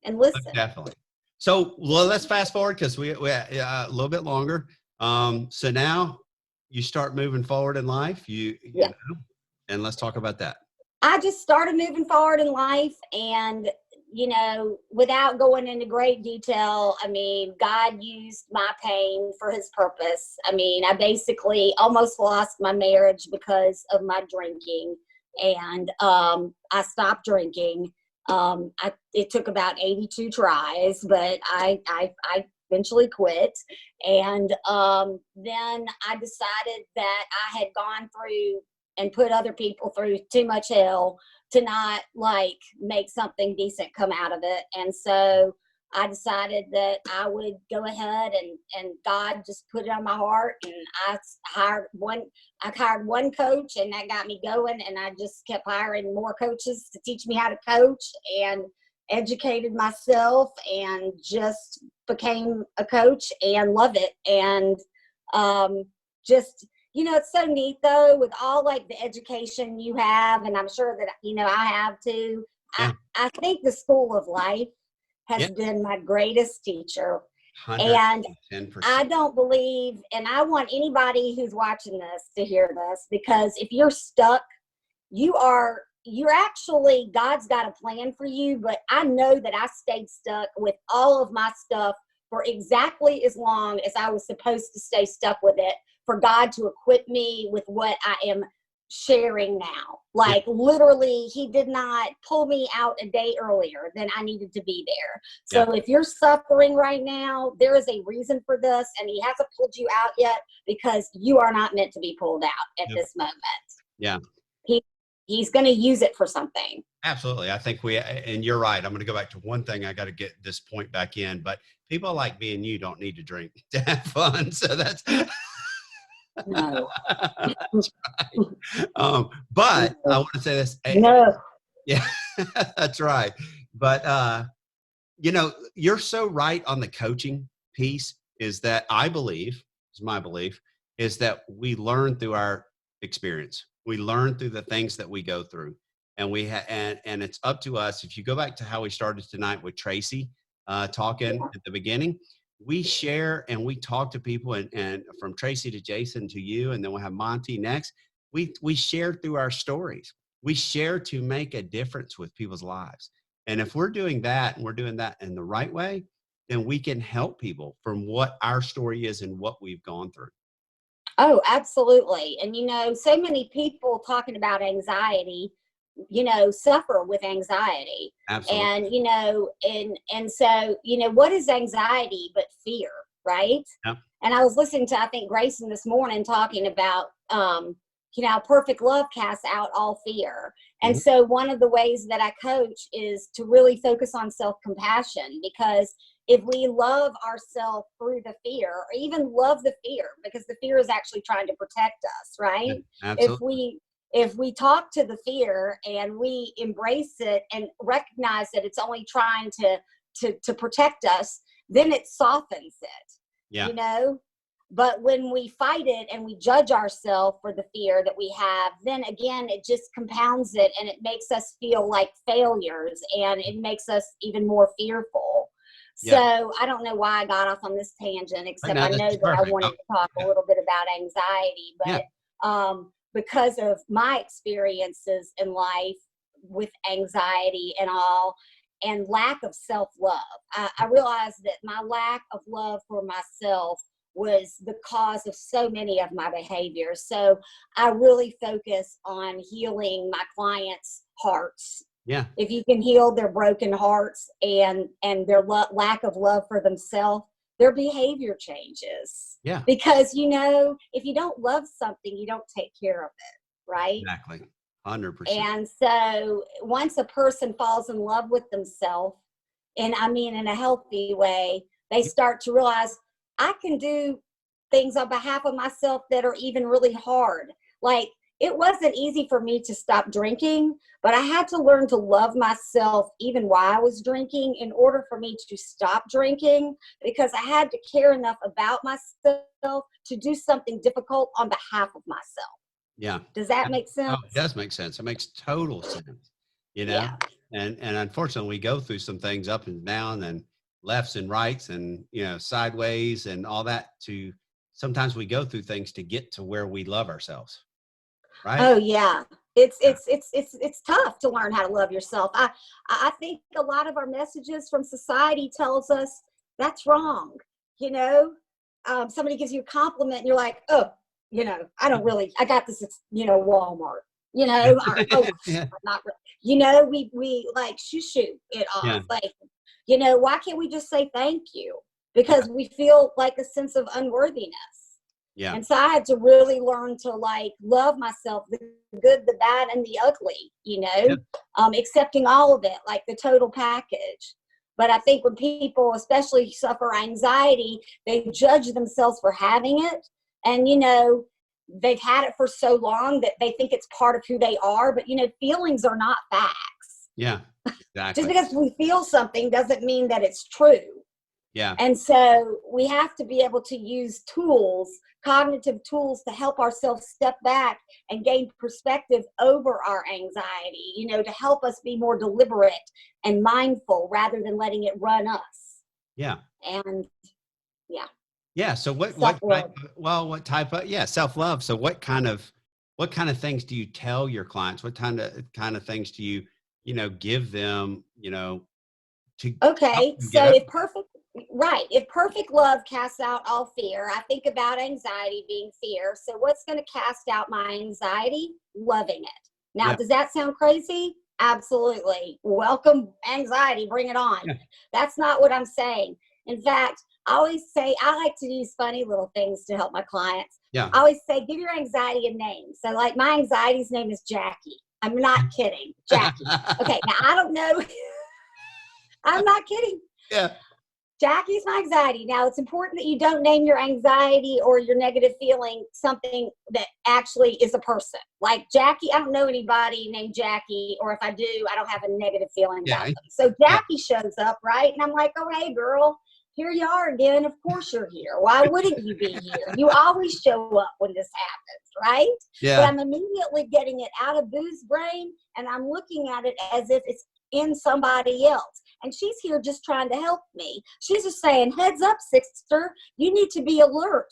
And listen. Definitely. So, well, let's fast forward, because we a little bit longer. So now you start moving forward in life. You know, and let's talk about that. I just started moving forward in life, and, you know, without going into great detail, I mean, God used my pain for his purpose. I mean, I basically almost lost my marriage because of my drinking, and I stopped drinking. It took about 82 tries, but I eventually quit. And then I decided that I had gone through and put other people through too much hell to not make something decent come out of it. And so I decided that I would go ahead and God just put it on my heart, and I hired one coach, and that got me going, and I just kept hiring more coaches to teach me how to coach, and educated myself and just became a coach and love it. And just, you know, it's so neat though, with all the education you have, and I'm sure that, you know, I have too. Yeah. I think the school of life has been my greatest teacher. 110%. And I don't believe, and I want anybody who's watching this to hear this, because if you're stuck, you're actually, God's got a plan for you. But I know that I stayed stuck with all of my stuff for exactly as long as I was supposed to stay stuck with it, for God to equip me with what I am sharing now. Literally, he did not pull me out a day earlier than I needed to be there. So if you're suffering right now, there is a reason for this, and he hasn't pulled you out yet, because you are not meant to be pulled out at this moment. Yeah. He's going to use it for something. Absolutely. I think and you're right. I'm going to go back to one thing. I got to get this point back in, but people like me and you don't need to drink to have fun. So that's, no. That's right. But I want to say this. No. Yeah, that's right. But, you know, you're so right on the coaching piece, is that my belief is that we learn through our experience. We learn through the things that we go through, and and it's up to us. If you go back to how we started tonight with Tracy, talking at the beginning, we share and we talk to people, and from Tracy to Jason to you, and then we'll have Monty next. We share through our stories. We share to make a difference with people's lives. And if we're doing that, and we're doing that in the right way, then we can help people from what our story is and what we've gone through. Oh, absolutely. And, you know, so many people talking about anxiety, you know, suffer with anxiety. Absolutely. And, you know, and so, you know, what is anxiety but fear, right? Yeah. And I was listening to, I think, Grayson this morning talking about, perfect love casts out all fear. And so one of the ways that I coach is to really focus on self-compassion, because if we love ourselves through the fear, or even love the fear, because the fear is actually trying to protect us, right? Yeah, absolutely. If we talk to the fear and we embrace it and recognize that it's only trying to protect us, then it softens it, Yeah. you know? But when we fight it and we judge ourselves for the fear that we have, then again, it just compounds it, and it makes us feel like failures, and it makes us even more fearful. Yeah. So I don't know why I got off on this tangent, except No, I this know is that I perfect. wanted to talk a little bit about anxiety, but because of my experiences in life with anxiety and all, and lack of self-love, I realized that my lack of love for myself was the cause of so many of my behaviors. So I really focus on healing my clients' hearts. Yeah. If you can heal their broken hearts and their lack of love for themselves, their behavior changes. Yeah. Because, if you don't love something, you don't take care of it, right? Exactly. 100%. And so once a person falls in love with themselves, and I mean in a healthy way, they start to realize, I can do things on behalf of myself that are even really hard. Like, it wasn't easy for me to stop drinking, but I had to learn to love myself even while I was drinking in order for me to stop drinking, because I had to care enough about myself to do something difficult on behalf of myself. Yeah. Does that make Oh, sense? it does make sense. It makes total sense, Yeah. and unfortunately we go through some things up and down and lefts and rights and, sideways and all that, sometimes we go through things to get to where we love ourselves. Right. Oh yeah. It's tough to learn how to love yourself. I think a lot of our messages from society tells us that's wrong. Somebody gives you a compliment and you're like, oh, I don't really, I got this, Walmart, or, oh, Yeah. I'm not really, we like shoo it off. Yeah. Like, why can't we just say thank you? Because we feel like a sense of unworthiness. Yeah. And so I had to really learn to love myself, the good, the bad, and the ugly, accepting all of it, like the total package. But I think when people especially suffer anxiety, they judge themselves for having it. And, they've had it for so long that they think it's part of who they are. But, feelings are not facts. Yeah, exactly. Just because we feel something doesn't mean that it's true. Yeah. And so we have to be able to use tools, cognitive tools, to help ourselves step back and gain perspective over our anxiety, to help us be more deliberate and mindful rather than letting it run us. Yeah. And yeah. So what type of, self-love. So what kind of things do you tell your clients? What kind of things do you, give them, to okay. them So get if perfect love casts out all fear, I think about anxiety being fear. So what's going to cast out my anxiety? Loving it. Now, Yeah. does that sound crazy? Absolutely. Welcome anxiety. Bring it on. Yeah. That's not what I'm saying. In fact, I always say, I like to use funny little things to help my clients. Yeah. I always say, give your anxiety a name. So like my anxiety's name is Jackie. I'm not kidding. Jackie. Okay. Now I don't know. I'm not kidding. Yeah. Jackie's my anxiety. Now, it's important that you don't name your anxiety or your negative feeling something that actually is a person. Like Jackie, I don't know anybody named Jackie, or if I do, I don't have a negative feeling about them. So Jackie shows up, right? And I'm like, oh, hey, girl, here you are again. Of course you're here. Why wouldn't you be here? You always show up when this happens, right? Yeah. But I'm immediately getting it out of Boo's brain, and I'm looking at it as if it's in somebody else. And she's here just trying to help me. She's just saying, heads up, sister, you need to be alert.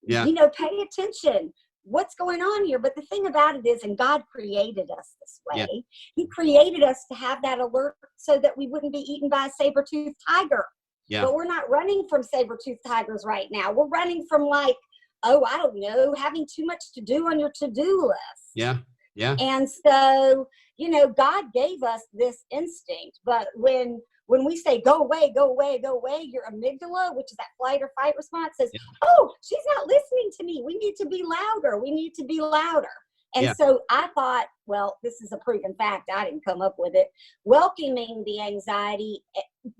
Yeah. Pay attention. What's going on here? But the thing about it is, and God created us this way. Yeah. He created us to have that alert so that we wouldn't be eaten by a saber-toothed tiger. Yeah. But we're not running from saber-toothed tigers right now. We're running from I don't know, having too much to do on your to-do list. Yeah. Yeah. And so, God gave us this instinct, but when when we say go away, go away, go away, your amygdala, which is that flight or fight response, says, Yeah. oh, she's not listening to me. We need to be louder. We need to be louder. And Yeah. so I thought, well, this is a proven fact. I didn't come up with it. Welcoming the anxiety,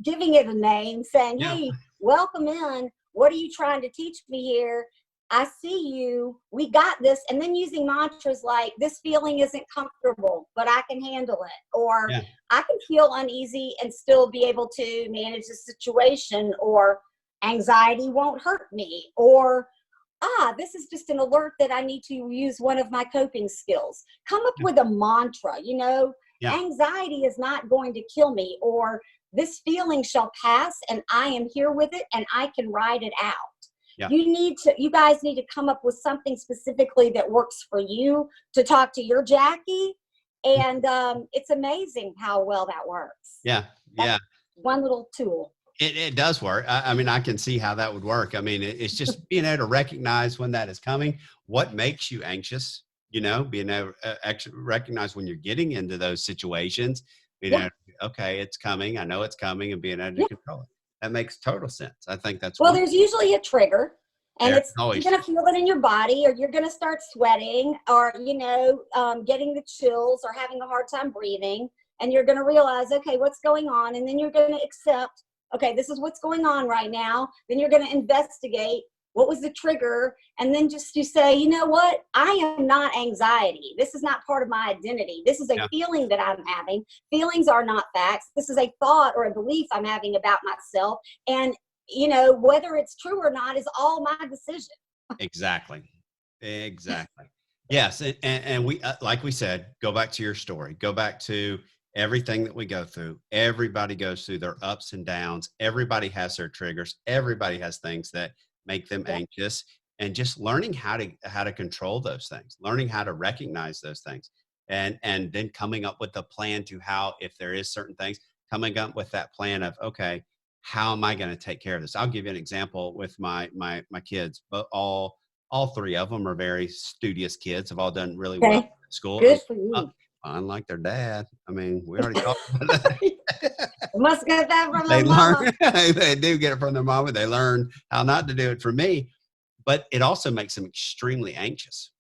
giving it a name, saying, Yeah. hey, welcome in. What are you trying to teach me here? I see you. We got this. And then using mantras like, this feeling isn't comfortable, but I can handle it. Or Yeah. I can feel uneasy and still be able to manage the situation. Or anxiety won't hurt me. Or this is just an alert that I need to use one of my coping skills. Come up with a mantra, Yeah. anxiety is not going to kill me, or this feeling shall pass and I am here with it and I can ride it out. Yeah. You guys need to come up with something specifically that works for you to talk to your Jackie. And it's amazing how well that works. Yeah. That's Yeah. one little tool. It does work. I mean, I can see how that would work. I mean, it's just being able to recognize when that is coming, what makes you anxious, being able to actually recognize when you're getting into those situations, being able to, okay, it's coming. I know it's coming, and being able to control it. That makes total sense. I think that's There's usually a trigger, and There's you're going to feel it in your body, or you're going to start sweating, or, getting the chills or having a hard time breathing. And you're going to realize, okay, what's going on? And then you're going to accept, okay, this is what's going on right now. Then you're going to investigate what was the trigger. And then you say, you know what? I am not anxiety. This is not part of my identity. This is a feeling that I'm having. Feelings are not facts. This is a thought or a belief I'm having about myself. And, whether it's true or not is all my decision. Exactly. Yes. And we, like we said, go back to your story, go back to everything that we go through. Everybody goes through their ups and downs. Everybody has their triggers. Everybody has things that make them anxious, and just learning how to control those things, learning how to recognize those things, and then coming up with a plan to how, if there is certain things, coming up with that plan of, okay, how am I going to take care of this? I'll give you an example with my kids, but all three of them are very studious kids, have all done really well at school. Good for you. Unlike their dad. I mean, we already talked about that. Must get that from They their mama. they do get it from their mama. They learn how not to do it from me, but it also makes them extremely anxious,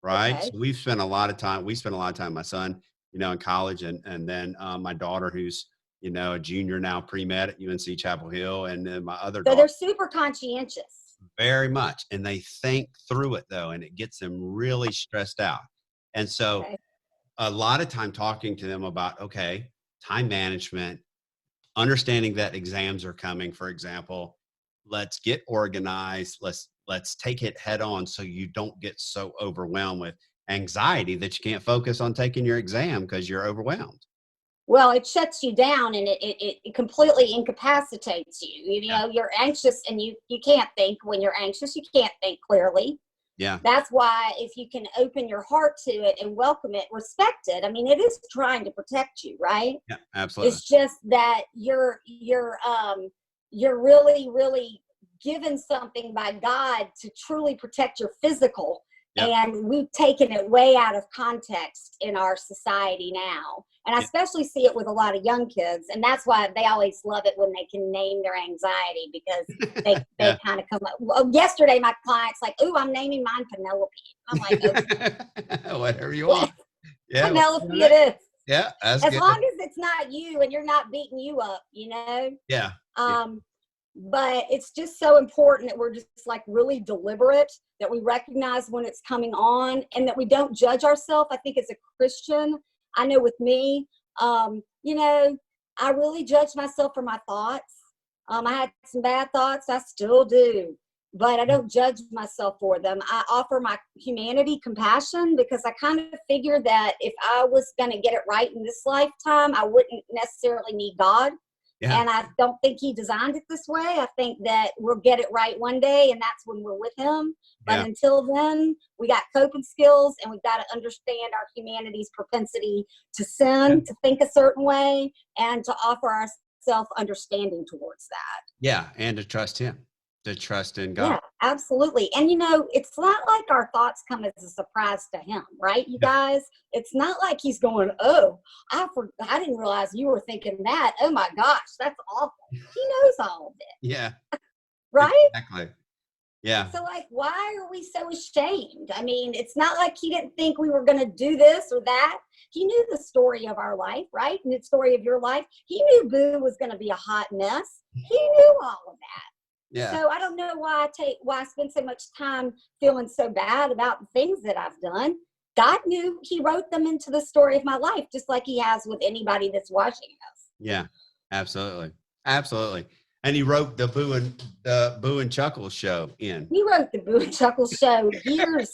right? Okay. So we spent a lot of time, my son, in college, and then my daughter, who's, a junior now, pre-med at UNC Chapel Hill. And then my other daughter. So they're super conscientious. Very much. And they think through it though, and it gets them really stressed out. And so a lot of time talking to them about, okay, time management, understanding that exams are coming, for example, let's get organized. Let's take it head on, so you don't get so overwhelmed with anxiety that you can't focus on taking your exam because you're overwhelmed. Well, it shuts you down, and it completely incapacitates you. You're anxious, and you can't think. When you're anxious, you can't think clearly. Yeah. That's why if you can open your heart to it and welcome it, respect it. I mean, it is trying to protect you, right? Yeah, absolutely. It's just that you're really, really given something by God to truly protect your physical. Yep. And we've taken it way out of context in our society now. And I especially see it with a lot of young kids. And that's why they always love it when they can name their anxiety, because they kind of come up. Well, yesterday, my client's like, ooh, I'm naming mine Penelope. I'm like, okay. Whatever you want. Yeah, Penelope it is. Yeah. As long as it's not you and you're not beating you up, Yeah. But it's just so important that we're just like really deliberate, that we recognize when it's coming on, and that we don't judge ourselves. I think as a Christian, I know with me, I really judge myself for my thoughts. I had some bad thoughts. I still do, but I don't judge myself for them. I offer my humanity compassion, because I kind of figure that if I was going to get it right in this lifetime, I wouldn't necessarily need God. Yeah. And I don't think he designed it this way. I think that we'll get it right one day, and that's when we're with him. But until then, we got coping skills, and we've got to understand our humanity's propensity to sin, to think a certain way, and to offer ourselves understanding towards that. Yeah, and to trust him. To trust in God. Yeah, absolutely. And it's not like our thoughts come as a surprise to him, right? You guys, it's not like he's going, oh, I didn't realize you were thinking that. Oh my gosh, that's awful. He knows all of it. Yeah. Right? Exactly. Yeah. So like, why are we so ashamed? I mean, it's not like he didn't think we were going to do this or that. He knew the story of our life, right? And the story of your life. He knew Boo was going to be a hot mess. He knew all of that. Yeah. So I don't know why I spend so much time feeling so bad about the things that I've done. God knew. He wrote them into the story of my life, just like he has with anybody that's watching us. Yeah, absolutely. Absolutely. And he wrote the Boo and Chuckles show in. He wrote the Boo and Chuckles show years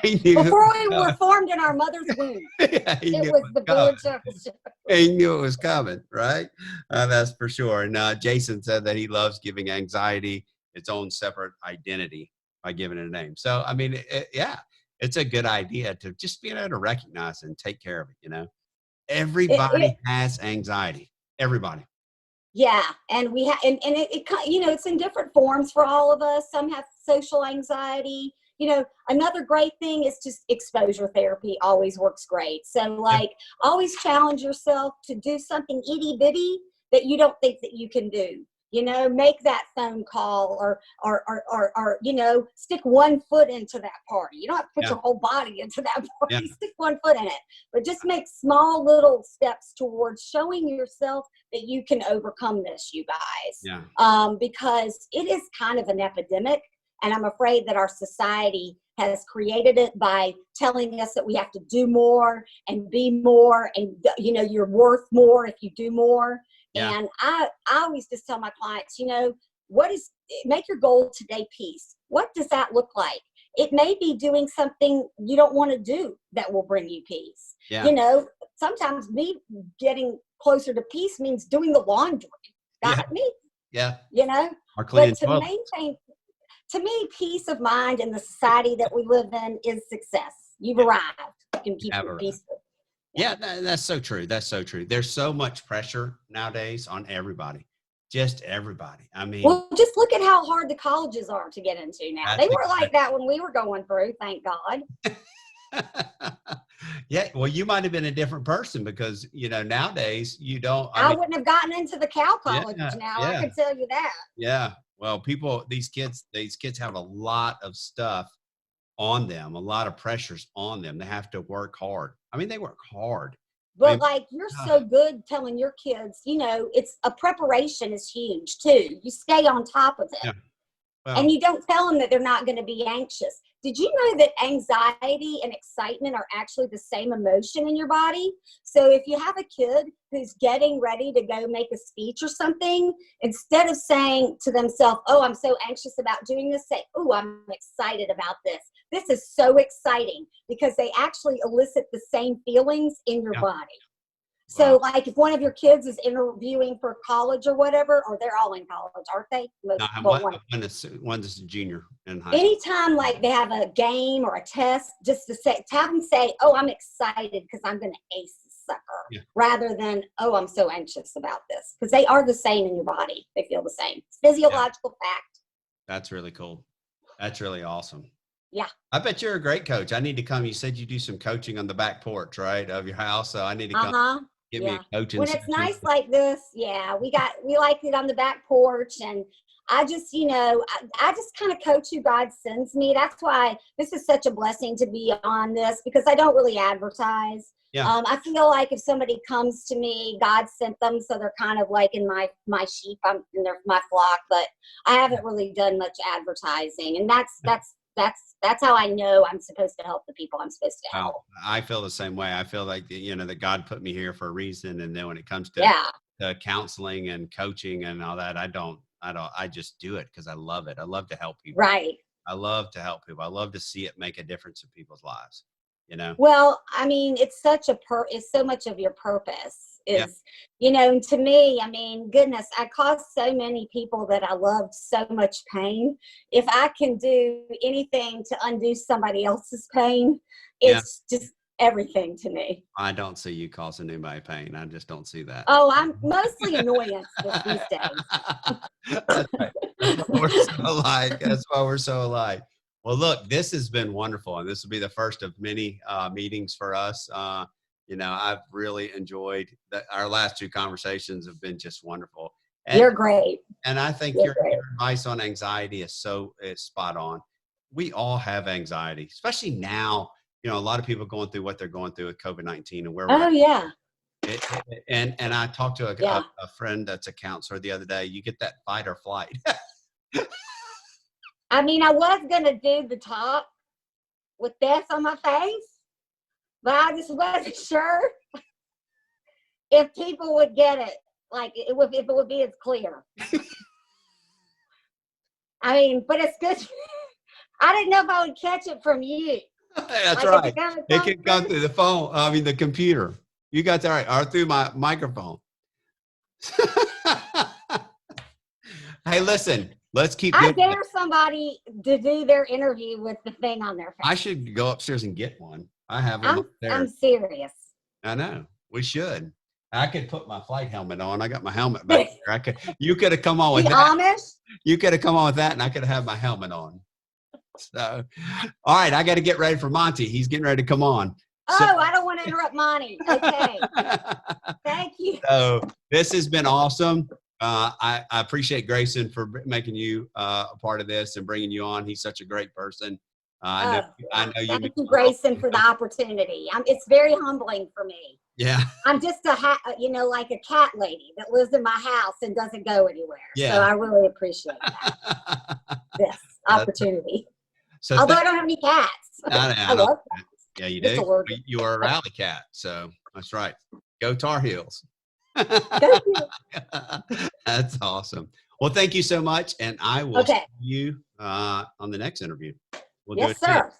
He knew before we were formed in our mother's womb. Yeah, It was the Boo and Chuckles show. He knew it was coming, right? That's for sure. And Jason said that he loves giving anxiety its own separate identity by giving it a name. So, I mean, it's a good idea to just be able to recognize and take care of it. Everybody has anxiety. Everybody. Yeah, and we have, and it's in different forms for all of us. Some have social anxiety. Another great thing is just exposure therapy always works great. So always challenge yourself to do something itty bitty that you don't think that you can do. Make that phone call or stick one foot into that party. You don't have to put your whole body into that party. Stick one foot in it, but just make small little steps towards showing yourself that you can overcome this, you guys. Yeah. Because it is kind of an epidemic, and I'm afraid that our society has created it by telling us that we have to do more and be more, and you're worth more if you do more. Yeah. And I always just tell my clients, make your goal today peace. What does that look like? It may be doing something you don't want to do that will bring you peace. Yeah. Sometimes me getting closer to peace means doing the laundry. Got me? Yeah. But to me, peace of mind in the society that we live in is success. You've arrived. You can keep your peace. Yeah, that's so true. That's so true. There's so much pressure nowadays on everybody. Just everybody. I mean, well, just look at how hard the colleges are to get into now. They weren't like that when we were going through, thank God. Yeah, well, you might have been a different person because, nowadays you don't. I wouldn't have gotten into the Cal College now. I can tell you that. Yeah. Well, these kids have a lot of stuff on them, a lot of pressures on them. They have to work hard. I mean, they work hard. But you're so good telling your kids, it's a preparation is huge too. You stay on top of it. Yeah. Well, and you don't tell them that they're not going to be anxious. Did you know that anxiety and excitement are actually the same emotion in your body? So if you have a kid who's getting ready to go make a speech or something, instead of saying to themselves, oh, I'm so anxious about doing this, say, oh, I'm excited about this. This is so exciting, because they actually elicit the same feelings in your body. So if one of your kids is interviewing for college or whatever, or they're all in college, aren't they? One's a junior in high school. Anytime they have a game or a test, just to have them say, oh, I'm excited because I'm going to ace the sucker, rather than, oh, I'm so anxious about this, because they are the same in your body. They feel the same. It's physiological fact. That's really cool. That's really awesome. Yeah. I bet you're a great coach. I need to come. You said you do some coaching on the back porch, right, of your house. So I need to come. Give me a coaching when it's session. Nice like this, we like it on the back porch, and I just, I just kind of coach who God sends me. That's why this is such a blessing to be on this, because I don't really advertise. Yeah. I feel like if somebody comes to me, God sent them, so they're kind of like in my sheep, I'm in my flock, but I haven't really done much advertising, and that's how I know I'm supposed to help the people I'm supposed to help. I feel the same way. I feel like, that God put me here for a reason. And then when it comes to counseling and coaching and all that, I just do it because I love it. I love to help people. Right. I love to help people. I love to see it make a difference in people's lives. Well, I mean, it's it's so much of your purpose is, and to me, I mean, goodness, I caused so many people that I loved so much pain. If I can do anything to undo somebody else's pain, it's just everything to me. I don't see you causing anybody pain. I just don't see that. Oh, I'm mostly annoyance these days. That's right. That's alike. That's why we're so alike. Well, look, this has been wonderful, and this will be the first of many meetings for us. I've really enjoyed our last two conversations have been just wonderful. And, You're great. And I think your advice on anxiety is spot on. We all have anxiety, especially now. A lot of people going through what they're going through with COVID-19 and where we're at. Yeah. And I talked to a friend that's a counselor the other day. You get that fight or flight. I mean, I was going to do the talk with death on my face, but I just wasn't sure if people would get it. Like, if it would be as clear. I mean, but it's good. I didn't know if I would catch it from you. That's right. It can come through the phone. I mean, the computer. You got that right. Or through my microphone. Hey, listen. Let's keep. I dare somebody to do their interview with the thing on their face. I should go upstairs and get one. I have them upstairs. I'm serious. I know. We should. I could put my flight helmet on. I got my helmet back there. You could have come on with that. Amish? You could have come on with that, and I could have had my helmet on. So, all right, I got to get ready for Monty. He's getting ready to come on. I don't want to interrupt Monty. Okay. Thank you. So this has been awesome. I appreciate Grayson for making you a part of this and bringing you on. He's such a great person. I know you. Thank you, Grayson, for the opportunity. It's very humbling for me. Yeah. I'm just like a cat lady that lives in my house and doesn't go anywhere. Yeah. So I really appreciate that. This opportunity. Although I don't have any cats. I love cats. Yeah, you do. You are a rally cat. So that's right. Go Tar Heels. Go That's awesome. Well, thank you so much. And I will see you on the next interview. We'll yes, sir.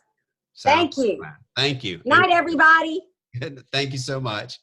Thank you. Thank you. Night, everybody. Thank you so much.